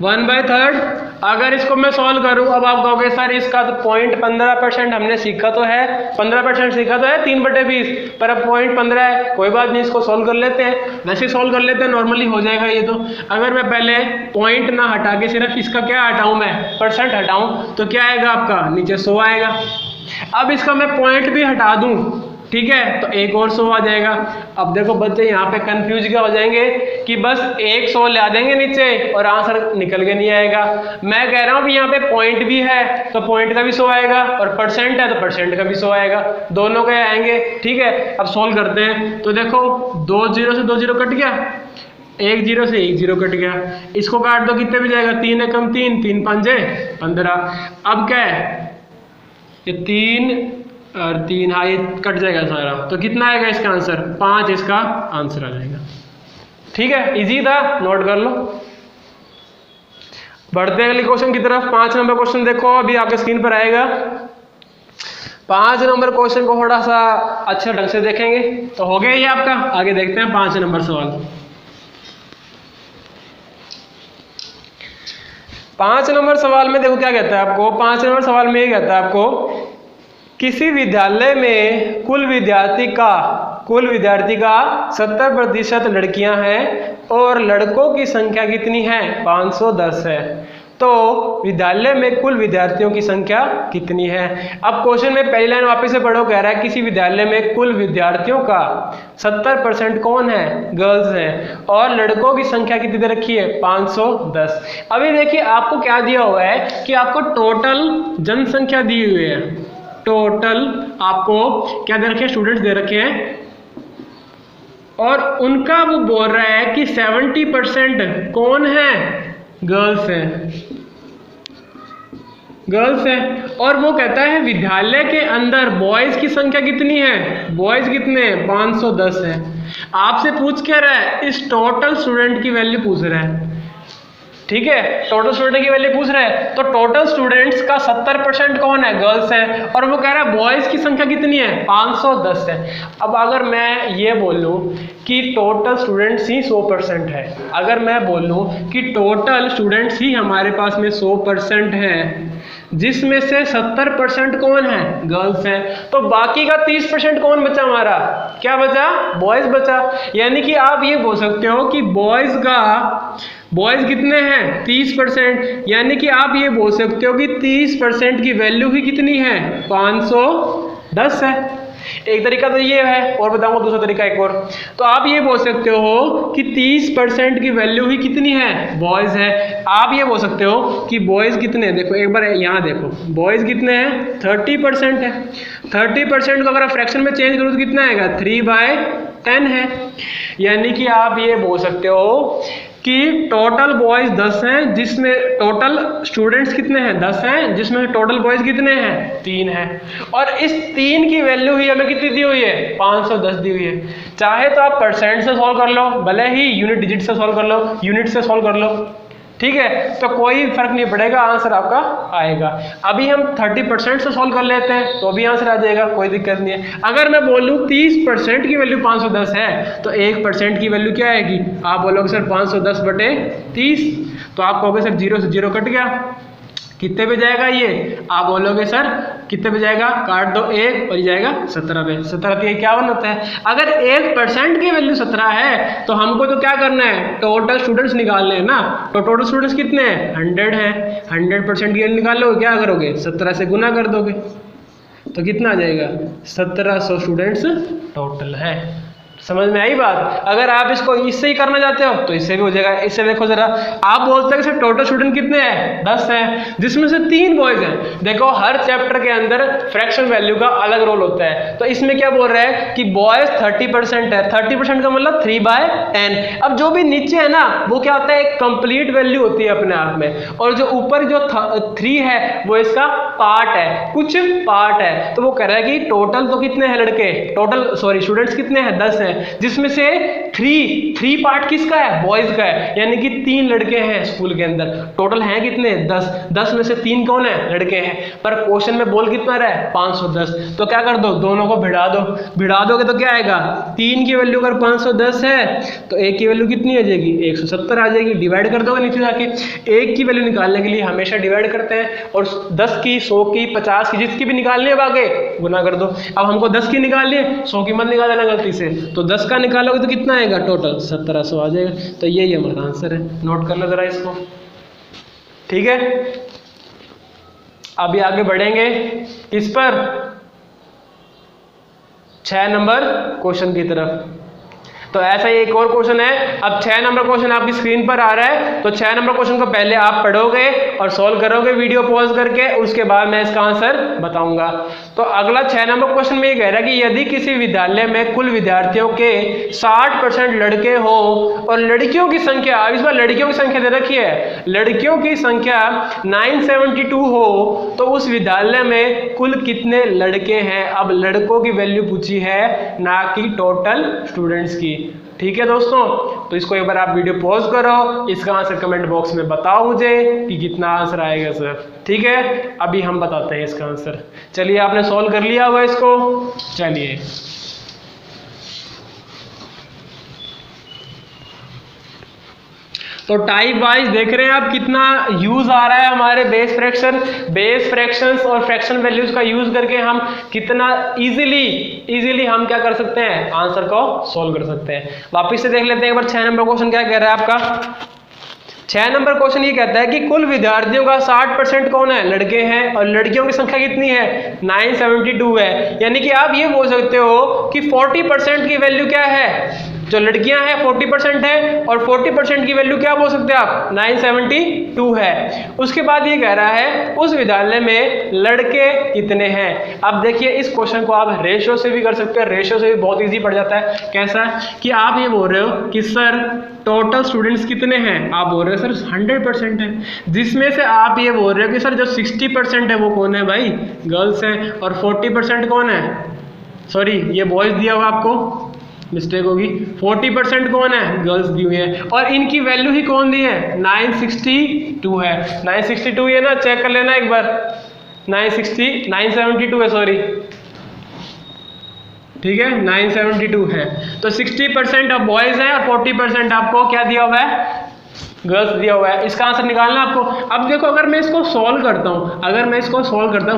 1/3। अगर इसको मैं सॉल्व करूं, अब आप कहोगे सर इसका तो 0.15% हमने सीखा तो है, 15% सीखा तो है 3/20, पर अब 0.15 है। कोई बात नहीं, इसको सॉल्व कर लेते हैं, वैसे सॉल्व कर लेते हैं, नॉर्मली हो जाएगा ये तो। अगर मैं पहले पॉइंट ना हटा के सिर्फ इसका क्या हटाऊं, मैं परसेंट हटाऊं, तो क्या आएगा आपका नीचे 100 आएगा। अब इसका मैं पॉइंट भी हटा दूं, ठीक है, तो एक और 100 आ जाएगा। अब देखो बच्चे यहाँ पे कंफ्यूज क्या हो जाएंगे कि बस एक 100 ला देंगे नीचे और आंसर निकल के नहीं आएगा। मैं कह रहा हूँ कि यहाँ पे पॉइंट भी है तो पॉइंट का भी 100 आएगा, और परसेंट है तो परसेंट का भी 100 आएगा, दोनों के आएंगे। ठीक है, अब सॉल्व करते हैं। तो देखो 2 0 से 2 0 कट गया, 1 0 से 1 0 कट गया, इसको काट दो कितने भी जाएगा, 3 एकम 3, 3 पंजे 15। अब क्या है, ये 3 और 3, हाँ ये कट जाएगा सारा, तो कितना आएगा इसका आंसर, 5 इसका आंसर आ जाएगा। ठीक है, इजी था, नोट कर लो। बढ़ते हैं अगले क्वेश्चन की तरफ। 5 नंबर क्वेश्चन देखो, अभी आपके स्क्रीन पर आएगा। 5 नंबर क्वेश्चन को थोड़ा सा अच्छे ढंग से देखेंगे तो हो गया ये आपका। आगे देखते हैं 5 नंबर सवाल। 5 नंबर सवाल में देखो क्या कहता है आपको। 5 नंबर सवाल में ये कहता है आपको, किसी विद्यालय में कुल विद्यार्थी का 70% लड़कियां हैं और लड़कों की संख्या कितनी है, 510 है। तो विद्यालय में कुल विद्यार्थियों की संख्या कितनी है। अब क्वेश्चन में पहली लाइन वापस से पढ़ो, कह रहा है किसी विद्यालय में कुल विद्यार्थियों का 70% कौन है, गर्ल्स हैं, और लड़कों की संख्या कितनी दे रखी है, 510। अभी देखिए आपको क्या दिया हुआ है कि आपको टोटल जनसंख्या दी हुई है, टोटल आपको क्या दे रखे, स्टूडेंट्स दे रखे हैं, और उनका वो बोल रहा है कि 70% कौन है, गर्ल्स है, गर्ल्स है। और वो कहता है विद्यालय के अंदर बॉयज की संख्या कितनी है, बॉयज कितने हैं, 510 है। आपसे पूछ क्या रहा है, इस टोटल स्टूडेंट की वैल्यू पूछ रहा है। ठीक है, टोटल स्टूडेंट की वैल्यू पूछ रहा है, तो टोटल स्टूडेंट्स का 70% कौन है, गर्ल्स है, और वो कह रहा है बॉयज की संख्या कितनी है, 510 है। अब अगर मैं ये बोलूं कि टोटल स्टूडेंट्स ही 100% है, अगर मैं बोलूं कि टोटल स्टूडेंट्स ही हमारे पास में 100% है, जिसमें से 70% कौन है, गर्ल्स हैं, तो बाकी का 30% कौन बचा, हमारा क्या बचा, बॉयज बचा। यानी कि आप ये बोल सकते हो कि बॉयज कितने हैं, 30%। यानी कि आप ये बोल सकते हो कि 30% की वैल्यू ही कितनी है, 510 है। एक तरीका तो ये है, और बताऊंगा दूसरा तरीका एक और। तो आप ये बोल सकते हो कि 30% की वैल्यू ही कितनी है, बॉयज है। आप ये बोल सकते हो कि बॉयज कितने हैं, देखो एक बार यहाँ देखो, बॉयज कितने हैं, 30% है। 30% को अगर आप फ्रैक्शन में चेंज करो तो कितना आएगा, 3/10 है। यानी कि आप ये बोल सकते हो कि टोटल बॉयज 10 हैं, जिसमें टोटल स्टूडेंट्स कितने हैं, 10 हैं, जिसमें टोटल बॉयज कितने हैं, 3 हैं। और इस 3 की वैल्यू ही हमें कितनी दी हुई है, 510 दी हुई है। चाहे तो आप परसेंट से सॉल्व कर लो, भले ही यूनिट डिजिट से सॉल्व कर लो, यूनिट से सॉल्व कर लो, ठीक है, तो कोई फर्क नहीं पड़ेगा, आंसर आपका आएगा। अभी हम 30% से सॉल्व कर लेते हैं तो भी आंसर आ जाएगा, कोई दिक्कत नहीं है। अगर मैं बोलूं 30% की वैल्यू 510 है तो 1% की वैल्यू क्या आएगी, आप बोलोगे सर 510/30, तो आप कहोगे सर 0 से 0 कट गया, कितने पे जाएगा ये, आप बोलोगे सर कितने पे जाएगा, काट दो 1 और ये जाएगा 17 पे, 17 पे 51 होता है। अगर 1% की वैल्यू 17 है तो हमको तो क्या करना है, टोटल स्टूडेंट्स निकालने हैं ना, तो टोटल स्टूडेंट्स कितने हैं, 100 है। 100% की वैल्यू निकालोगे, क्या करोगे, 17 से गुना कर दोगे, तो कितना आ जाएगा, 1700 स्टूडेंट्स टोटल है। समझ में आई बात? अगर आप इसको इससे ही करना चाहते हो तो इससे भी हो जाएगा। इससे देखो जरा, आप बोलते हैं कि टोटल स्टूडेंट कितने हैं, 10 हैं, जिसमें से 3 बॉयज हैं। देखो हर चैप्टर के अंदर फ्रैक्शन वैल्यू का अलग रोल होता है। तो इसमें क्या बोल रहा है कि बॉयज 30% है, 30% का मतलब 3/10। अब जो भी नीचे है ना वो क्या होता है, एक कंप्लीट वैल्यू होती है अपने आप में, और जो ऊपर जो 3 है वो इसका पार्ट है, कुछ पार्ट है। तो वो कह रहा है कि टोटल तो कितने हैं लड़के, टोटल सॉरी स्टूडेंट्स कितने हैं, 10 हैं, जिसमें से 3 पार्ट किसका है, बॉयज का है, यानी कि 3 लड़के हैं स्कूल के अंदर। टोटल हैं कितने, 10 में से 3 कौन है, लड़के हैं। पर क्वेश्चन में बोल कितना रहा है, 510। तो क्या कर दो, दोनों को भिड़ा दो, भिड़ा दोगे तो क्या आएगा, 3 की वैल्यू अगर 510 है तो 1 की वैल्यू कितनी आ जाएगी, 170 आ जाएगी। डिवाइड कर दोगे नीचे जाके, 1 की वैल्यू निकालने के लिए हमेशा डिवाइड करते हैं, और 10 की, 100 की, 50 की, जिसकी भी निकालनी है आगे गुना कर दो। अब हमको 10 की निकालनी है, 100 की मत निकाल देना गलती से। तो 10 का निकालोगे तो कितना आएगा, टोटल 1700 आ जाएगा। तो यही हमारा आंसर है, नोट कर लो जरा इसको, ठीक है। अभी आगे बढ़ेंगे इस पर 6 नंबर क्वेश्चन की तरफ। तो ऐसा ही एक और क्वेश्चन है। अब 6 नंबर क्वेश्चन आपकी स्क्रीन पर आ रहा है, तो 6 नंबर क्वेश्चन को पहले आप पढ़ोगे और सॉल्व करोगे वीडियो पॉज करके, उसके बाद मैं इसका आंसर बताऊंगा। तो अगला 6 नंबर क्वेश्चन में ये कह रहा है कि यदि किसी विद्यालय में कुल विद्यार्थियों के 60% लड़के हो और लड़कियों की संख्या, इस बार लड़कियों की संख्या दे रखी है, लड़कियों की संख्या 972 हो, तो उस विद्यालय में कुल कितने लड़के हैं। अब लड़कों की वैल्यू पूछी है, ना कि टोटल स्टूडेंट्स की, ठीक है दोस्तों। तो इसको एक बार आप वीडियो पॉज करो, इसका आंसर कमेंट बॉक्स में बताओ मुझे कि कितना आंसर आएगा सर, ठीक है। अभी हम बताते हैं इसका आंसर। चलिए, आपने सॉल्व कर लिया हुआ इसको, चलिए। तो टाइप वाइज देख रहे हैं आप कितना यूज आ रहा है हमारे बेस फ्रैक्शंस और फ्रैक्शन वैल्यूज का यूज करके हम कितना इजीली हम क्या कर सकते हैं, आंसर को सॉल्व कर सकते हैं। वापस से देख लेते हैं एक बार 6 नंबर क्वेश्चन क्या कह रहा है आपका। 6 नंबर क्वेश्चन ये कहता है कि कुल विद्यार्थियों का 60% कौन है, लड़के हैं, और लड़कियों की संख्या कितनी है, 972 है। यानी कि आप ये बोल सकते हो कि 40% की वैल्यू क्या है, जो लड़कियां हैं 40% है, और 40% की वैल्यू क्या बोल सकते हैं आप, 972 है। उसके बाद ये कह रहा है उस विद्यालय में लड़के कितने हैं। अब देखिए इस क्वेश्चन को आप रेशियो से भी कर सकते हैं, रेशियो से भी बहुत इजी पड़ जाता है। कैसा कि आप ये बोल रहे हो कि सर टोटल स्टूडेंट्स कितने हैं, आप बोल रहे हो सर 100% है, जिसमें से आप ये बोल रहे हो कि सर जो 60% है वो कौन है भाई, गर्ल्स हैं, और 40% कौन है, सॉरी ये बॉयज दिया हुआ आपको, मिस्टेक होगी, 40% कौन है, गर्ल्स दी हुई है, और इनकी वैल्यू ही कौन दी है, 962 है। 962 ये ना, चेक कर लेना एक बार, 972 है, सॉरी, ठीक है, 972 है। तो 60% अब बॉयज हैं और 40% आपको क्या दिया हुआ है, गर्ल्स दिया हुआ है। इसका आंसर निकालना है आपको। अब देखो अगर मैं इसको सॉल्व करता हूँ,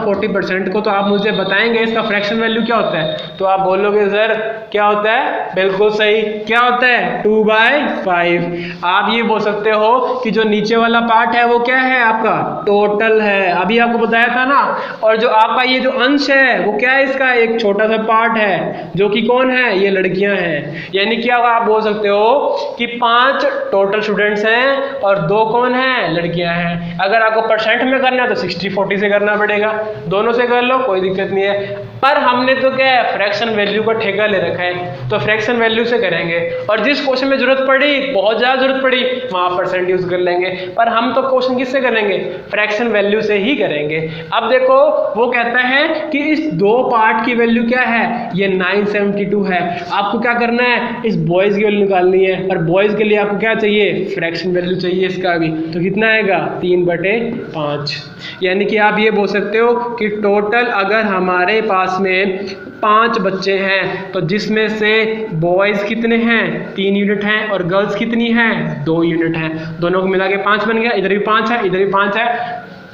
40% को, तो आप मुझे बताएंगे इसका फ्रैक्शन वैल्यू क्या होता है। तो आप बोलोगे सर क्या होता है, बिल्कुल सही, क्या होता है, 2/5। आप ये बोल सकते हो कि जो नीचे वाला पार्ट है वो क्या है आपका, टोटल है, अभी आपको बताया था ना। और जो आपका ये जो अंश है वो क्या है, इसका एक छोटा सा पार्ट है, जो कि कौन है, ये लड़कियां हैं। यानी कि अब आप बोल सकते हो कि 5 टोटल स्टूडेंट्स हैं और 2 कौन है, लड़कियां हैं। अगर आपको परसेंट में करना है तो 60-40 से करना पड़ेगा, दोनों से कर लो कोई दिक्कत नहीं है। पर हमने तो क्या है, फ्रैक्शन वैल्यू का ठेका ले रखा है, तो फ्रैक्शन वैल्यू से करेंगे। और जिस क्वेश्चन में जरूरत पड़ी, बहुत ज्यादा जरूरत पड़ी, वहां परसेंट यूज कर लेंगे। पर हम तो क्वेश्चन किससे करेंगे, फ्रैक्शन वैल्यू से ही करेंगे। अब देखो वो कहता है कि इस 2 पार्ट की वैल्यू क्या है, ये 972 है। आपको क्या करना है, इस बॉयज की वैल्यू निकालनी है, और बॉयज के लिए आपको क्या चाहिए, फ्रैक्शन वैल्यू चाहिए इसका भी। तो कितना आएगा, 3/5। यानी कि आप ये बोल सकते हो कि टोटल अगर हमारे पास में 5 बच्चे हैं, तो जिसमें से बॉयज कितने हैं, 3 यूनिट हैं, और गर्ल्स कितनी हैं, 2 यूनिट हैं। दोनों को मिला के 5 बन गया, इधर भी 5 है, इधर भी 5 है,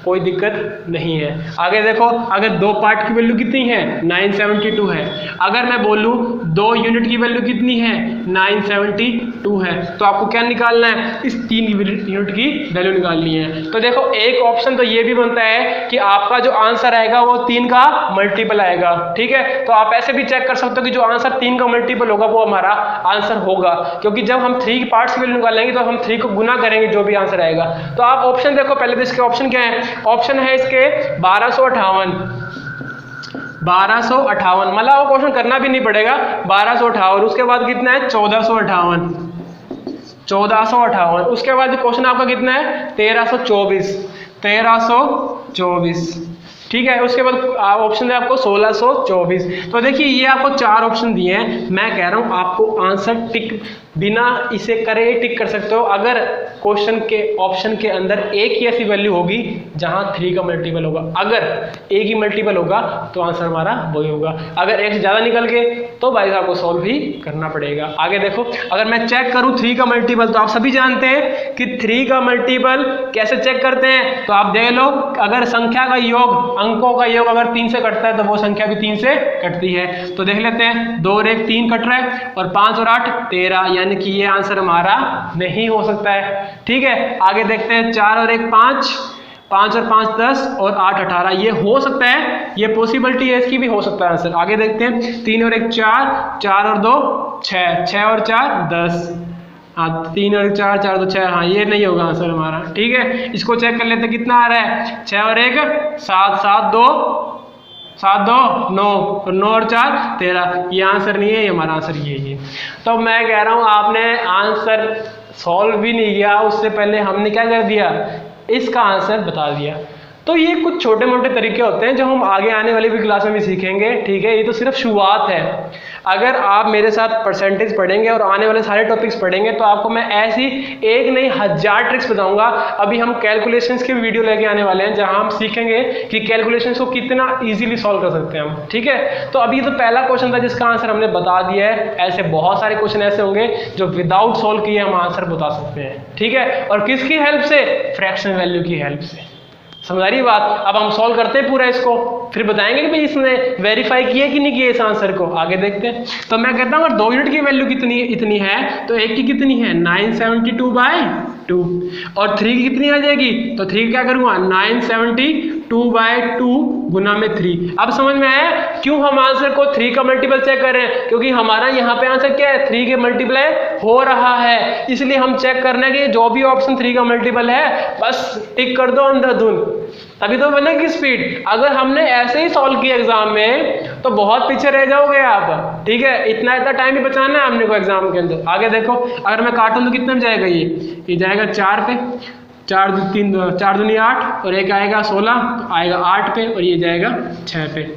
कोई दिक्कत नहीं है। आगे देखो, अगर 2 पार्ट की वैल्यू कितनी है 972 है, अगर मैं बोलूँ 2 यूनिट की वैल्यू कितनी है 972 है, तो आपको क्या निकालना है, इस 3 यूनिट की वैल्यू निकालनी है। तो देखो एक ऑप्शन तो ये भी बनता है कि आपका जो आंसर आएगा वो 3 का मल्टीपल आएगा, ठीक है। तो आप ऐसे भी चेक कर सकते हो कि जो आंसर 3 का मल्टीपल होगा वो हमारा आंसर होगा, क्योंकि जब हम 3 पार्ट्स की वैल्यू निकालेंगे तो हम 3 को गुना करेंगे जो भी आंसर आएगा। तो आप ऑप्शन देखो, पहले तो इसके ऑप्शन क्या है, ऑप्शन है इसके 1258, मतलब आपको क्वेश्चन करना भी नहीं पड़ेगा, 1258, उसके बाद कितना है 1458, उसके बाद क्वेश्चन आपका कितना है 1324, ठीक है। उसके बाद ऑप्शन है आपको 1624। तो देखिए ये आपको 4 ऑप्शन दिए हैं, मैं कह रहा हूँ आपको आंसर टिक बिना इसे करे टिक कर सकते हो अगर क्वेश्चन के ऑप्शन के अंदर एक ही ऐसी वैल्यू होगी जहां 3 का मल्टीपल होगा। अगर एक ही मल्टीपल होगा तो आंसर हमारा वही होगा, अगर एक से ज्यादा निकल के तो भाई साहब को सॉल्व ही करना पड़ेगा। आगे देखो, अगर मैं चेक करूं 3 का मल्टीपल, तो आप सभी जानते हैं कि 3 का मल्टीपल कैसे चेक करते हैं। तो आप देख लो, अगर संख्या का योग, अंकों का योग अगर 3 से कटता है तो वो संख्या भी 3 से कटती है। तो देख लेते हैं, 2 और 1 3 कट रहा है, और 5 और 8 13, यानी कि ये आंसर हमारा नहीं हो सकता है, ठीक है। आगे देखते हैं, 4 और 1 5, 5 और 5 10, और 8 18, ये हो सकता है, ये पॉसिबिलिटी है, इसकी भी हो सकता है आंसर। आगे देखते हैं, 3 और 1 4, 4 और 2 6, 6 और 4 10, हाँ 3 और 4 4 2 6, हाँ ये नहीं होगा आंसर हमारा, ठीक है। इसको चेक कर लेते हैं कितना आ रहा है, 6 और 1 7, 7 2 7 2 9, और 9 और 4 13, ये आंसर नहीं है, ये हमारा आंसर ये है। तो मैं कह रहा हूँ आपने आंसर सॉल्व भी नहीं किया, उससे पहले हमने क्या कर दिया, इसका आंसर बता दिया। तो ये कुछ छोटे मोटे तरीके होते हैं जो हम आगे आने वाली भी क्लास में भी सीखेंगे, ठीक है। ये तो सिर्फ शुरुआत है, अगर आप मेरे साथ परसेंटेज पढ़ेंगे और आने वाले सारे टॉपिक्स पढ़ेंगे तो आपको मैं ऐसी एक नहीं 1000 ट्रिक्स बताऊंगा। अभी हम कैलकुलेशंस की वीडियो लेके आने वाले हैं जहां हम सीखेंगे कि कैलकुलेशंस को कितना इजीली सॉल्व कर सकते हैं हम, ठीक है। तो अभी तो पहला क्वेश्चन था जिसका आंसर हमने बता दिया है, ऐसे बहुत सारे क्वेश्चन ऐसे होंगे जो विदाउट सॉल्व किए हम आंसर बता सकते हैं, ठीक है। और किसकी हेल्प से, फ्रैक्शन वैल्यू की हेल्प से, समझ आ रही बात। अब हम सॉल्व करते हैं पूरा इसको, फिर बताएंगे कि भाई इसने वेरीफाई किया कि नहीं किया इस आंसर को। आगे देखते हैं, तो मैं कहता हूँ अगर 2 यूनिट की वैल्यू कितनी इतनी है तो एक की कितनी है 972/2, और 3 की कितनी आ जाएगी, तो 3 क्या करूँगा 972/2 गुना में 3। अब समझ में आया क्यों हम आंसर को 3 का मल्टीपल चेक कर रहे हैं, क्योंकि हमारा यहाँ पे आंसर क्या है 3 के मल्टीप्लाई हो रहा है, इसलिए हम चेक करना है कि जो भी ऑप्शन 3 का मल्टीपल है बस टिक कर दो अंधाधुन, तभी तो बनेगी स्पीड। अगर हमने ऐसे ही सॉल्व किया एग्जाम में तो बहुत पीछे रह जाओगे आप, ठीक है। इतना टाइम ही बचाना है हमने को एग्जाम के अंदर। आगे देखो, अगर मैं काटूं तो कितने में जाएगा, ये जाएगा 4 पे, 4 3 4 दूनी 8, और एक आएगा 16 तो आएगा 8 पे, और ये जाएगा 6 पे।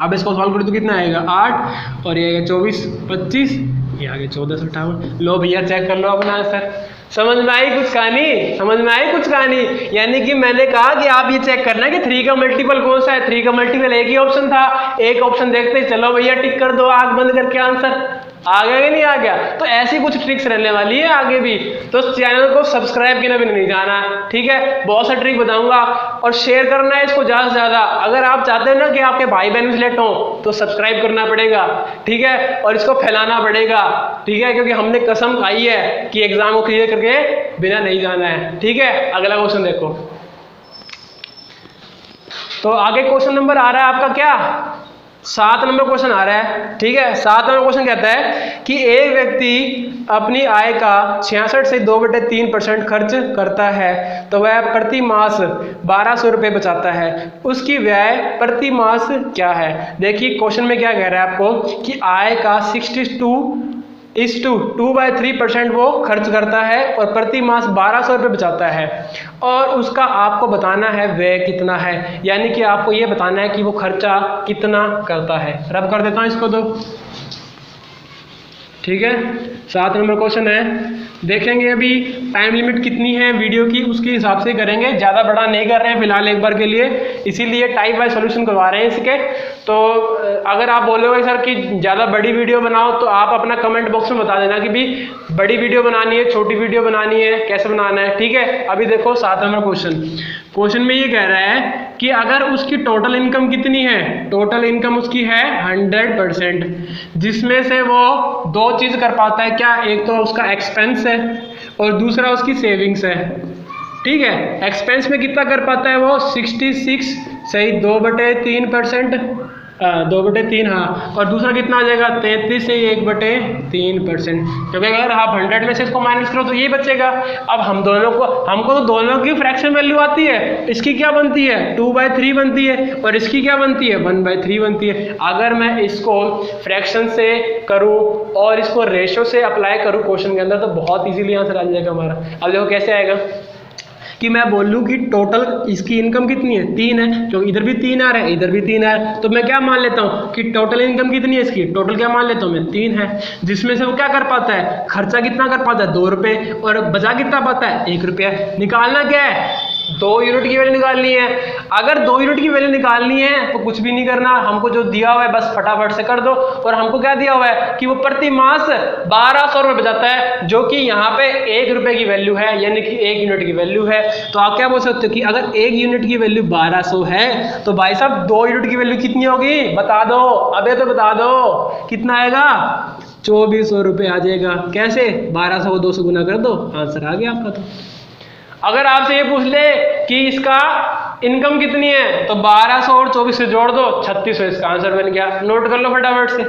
अब इसको सॉल्व करो तो कितना आएगा 8, और ये आएगा 24 25, ये आगे 1458। लो भैया चेक कर लो अपना आंसर। समझ में आई कुछ कहानी, समझ में आई कुछ कहानी। यानी कि मैंने कहा कि आप ये चेक करना है कि 3 का मल्टीपल कौन सा है। 3 का मल्टीपल एक ही ऑप्शन था, एक ऑप्शन देखते चलो भैया टिक कर दो आंख बंद करके, आंसर आ गया कि नहीं आ गया। तो ऐसी कुछ ट्रिक्स रहने वाली है आगे भी, तो चैनल को सब्सक्राइब किया भी नहीं जाना, ठीक है। बहुत सा ट्रिक बताऊंगा, और शेयर करना है इसको ज़्यादा से ज़्यादा। अगर आप चाहते हो ना कि आपके भाई बहन सिलेक्ट हो तो सब्सक्राइब करना पड़ेगा, ठीक है, और इसको फैलाना पड़ेगा, ठीक है, क्योंकि हमने कसम खाई है कि एग्जाम को क्लियर करके बिना नहीं जाना है, ठीक है। अगला क्वेश्चन देखो, तो आगे क्वेश्चन नंबर आ रहा है आपका क्या 7 नंबर क्वेश्चन आ रहा है, ठीक है। 7 नंबर क्वेश्चन कहता है कि एक व्यक्ति अपनी आय का 66 से 2/3% खर्च करता है तो वह प्रति मास 1200 रुपये बचाता है, उसकी व्यय प्रति मास क्या है। देखिए क्वेश्चन में क्या कह रहा है आपको कि आय का 62/3% वो खर्च करता है और प्रति मास 1200 रुपये बचाता है, और उसका आपको बताना है व्यय कितना है, यानी कि आपको ये बताना है कि वो खर्चा कितना करता है। रब कर देता हूँ इसको तो, ठीक है। 7 नंबर क्वेश्चन है देखेंगे अभी टाइम लिमिट कितनी है वीडियो की, उसके हिसाब से करेंगे, ज़्यादा बड़ा नहीं कर रहे हैं फिलहाल एक बार के लिए, इसीलिए टाइप वाइज सॉल्यूशन करवा रहे हैं इसके। तो अगर आप बोलोगे सर कि ज़्यादा बड़ी वीडियो बनाओ तो आप अपना कमेंट बॉक्स में बता देना कि भाई बड़ी वीडियो बनानी है, छोटी वीडियो बनानी है, कैसे बनाना है, ठीक है। अभी देखो 7 नंबर क्वेश्चन में ये कह रहा है कि अगर उसकी टोटल इनकम कितनी है, टोटल इनकम उसकी है 100%, जिसमें से वो 2 चीज़ कर पाता है, क्या, एक तो उसका एक्सपेंस है और दूसरा उसकी सेविंग्स है, ठीक है। एक्सपेंस में कितना कर पाता है वो 66 सही 2/3%, 2/3 हाँ, और दूसरा कितना आ जाएगा 33 से 1/3%, क्योंकि अगर आप 100 में से इसको माइनस करो तो ये बचेगा। अब हमको तो दोनों की फ्रैक्शन वैल्यू आती है, इसकी क्या बनती है 2/3 बनती है और इसकी क्या बनती है 1/3 बनती है। अगर मैं इसको फ्रैक्शन से करूँ और इसको रेशो से अप्लाई करूँ क्वेश्चन के अंदर तो बहुत ईजिली आंसर आ जाएगा हमारा। अब देखो कैसे आएगा कि मैं बोलूँ कि टोटल इसकी इनकम कितनी है 3 है, क्योंकि इधर भी 3 आ रहा है इधर भी 3 आ रहा है, तो मैं क्या मान लेता हूँ कि टोटल इनकम कितनी है इसकी, टोटल क्या मान लेता हूँ मैं 3 है, जिसमें से वो क्या कर पाता है, खर्चा कितना कर पाता है 2 रुपये और बचा कितना पाता है 1 रुपया। निकालना क्या है 2 यूनिट की वैल्यू निकालनी है। अगर 2 यूनिट की वैल्यू निकालनी है तो कुछ भी नहीं करना, हमको जो दिया हुआ है बस फटाफट से कर दो। और हमको क्या दिया हुआ है कि वो प्रति मास 1200 रुपये बचाता है, जो कि यहाँ पे 1 रुपये की वैल्यू है, यानी कि 1 यूनिट की वैल्यू है। तो आप क्या बोल सकते हो कि अगर 1 यूनिट की वैल्यू 1200 है तो भाई साहब 2 यूनिट की वैल्यू कितनी होगी बता दो, अबे तो बता दो कितना आएगा 2400 रुपये आ जाएगा। कैसे 1200 को 2 से गुना कर दो, आंसर आ गया आपका। तो अगर आपसे ये पूछ ले कि इसका इनकम कितनी है तो 1200 और 24 से जोड़ दो 3600, इसका आंसर बन गया। नोट कर लो फटाफट से।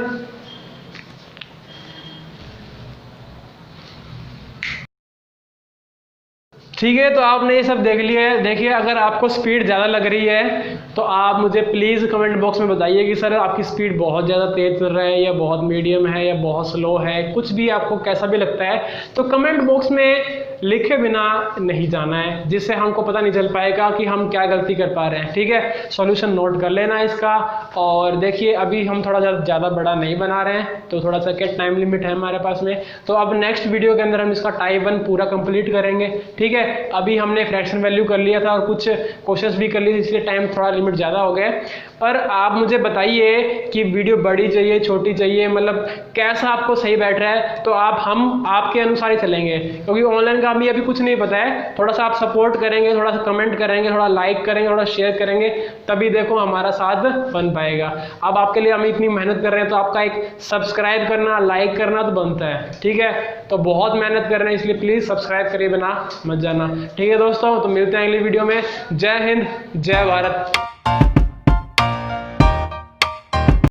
ठीक है, तो आपने ये सब देख लिया है। देखिए अगर आपको स्पीड ज़्यादा लग रही है तो आप मुझे प्लीज़ कमेंट बॉक्स में बताइए कि सर आपकी स्पीड बहुत ज़्यादा तेज़ चल रहा है या बहुत मीडियम है या बहुत स्लो है, कुछ भी आपको कैसा भी लगता है तो कमेंट बॉक्स में लिखे बिना नहीं जाना है, जिससे हमको पता नहीं चल पाएगा कि हम क्या गलती कर पा रहे हैं। ठीक है, सॉल्यूशन नोट कर लेना इसका। और देखिए अभी हम थोड़ा ज़्यादा बड़ा नहीं बना रहे हैं तो थोड़ा सा क्या टाइम लिमिट है हमारे पास में, तो अब नेक्स्ट वीडियो के अंदर हम इसका टाइप 1 पूरा कंप्लीट करेंगे। ठीक है, अभी हमने फ्रैक्शन वैल्यू कर लिया था और कुछ क्वेश्चंस भी कर लिए, इसलिए टाइम थोड़ा लिमिट ज़्यादा हो गया। पर आप मुझे बताइए कि वीडियो बड़ी चाहिए छोटी चाहिए, मतलब कैसा आपको सही बैठ रहा है, तो हम आपके अनुसार ही चलेंगे, क्योंकि ऑनलाइन का हमें अभी कुछ नहीं पता है। थोड़ा सा आप सपोर्ट करेंगे, थोड़ा सा कमेंट करेंगे, थोड़ा लाइक करेंगे, थोड़ा शेयर करेंगे, तभी देखो हमारा साथ बन पाएगा। अब आपके लिए हम इतनी मेहनत कर रहे हैं तो आपका एक सब्सक्राइब करना, लाइक करना तो बनता है। ठीक है, तो बहुत मेहनत कर रहे हैं, इसलिए प्लीज़ सब्सक्राइब करिए बिना मत जाना। ठीक है दोस्तों, तो मिलते हैं अगली वीडियो में। जय हिंद, जय भारत।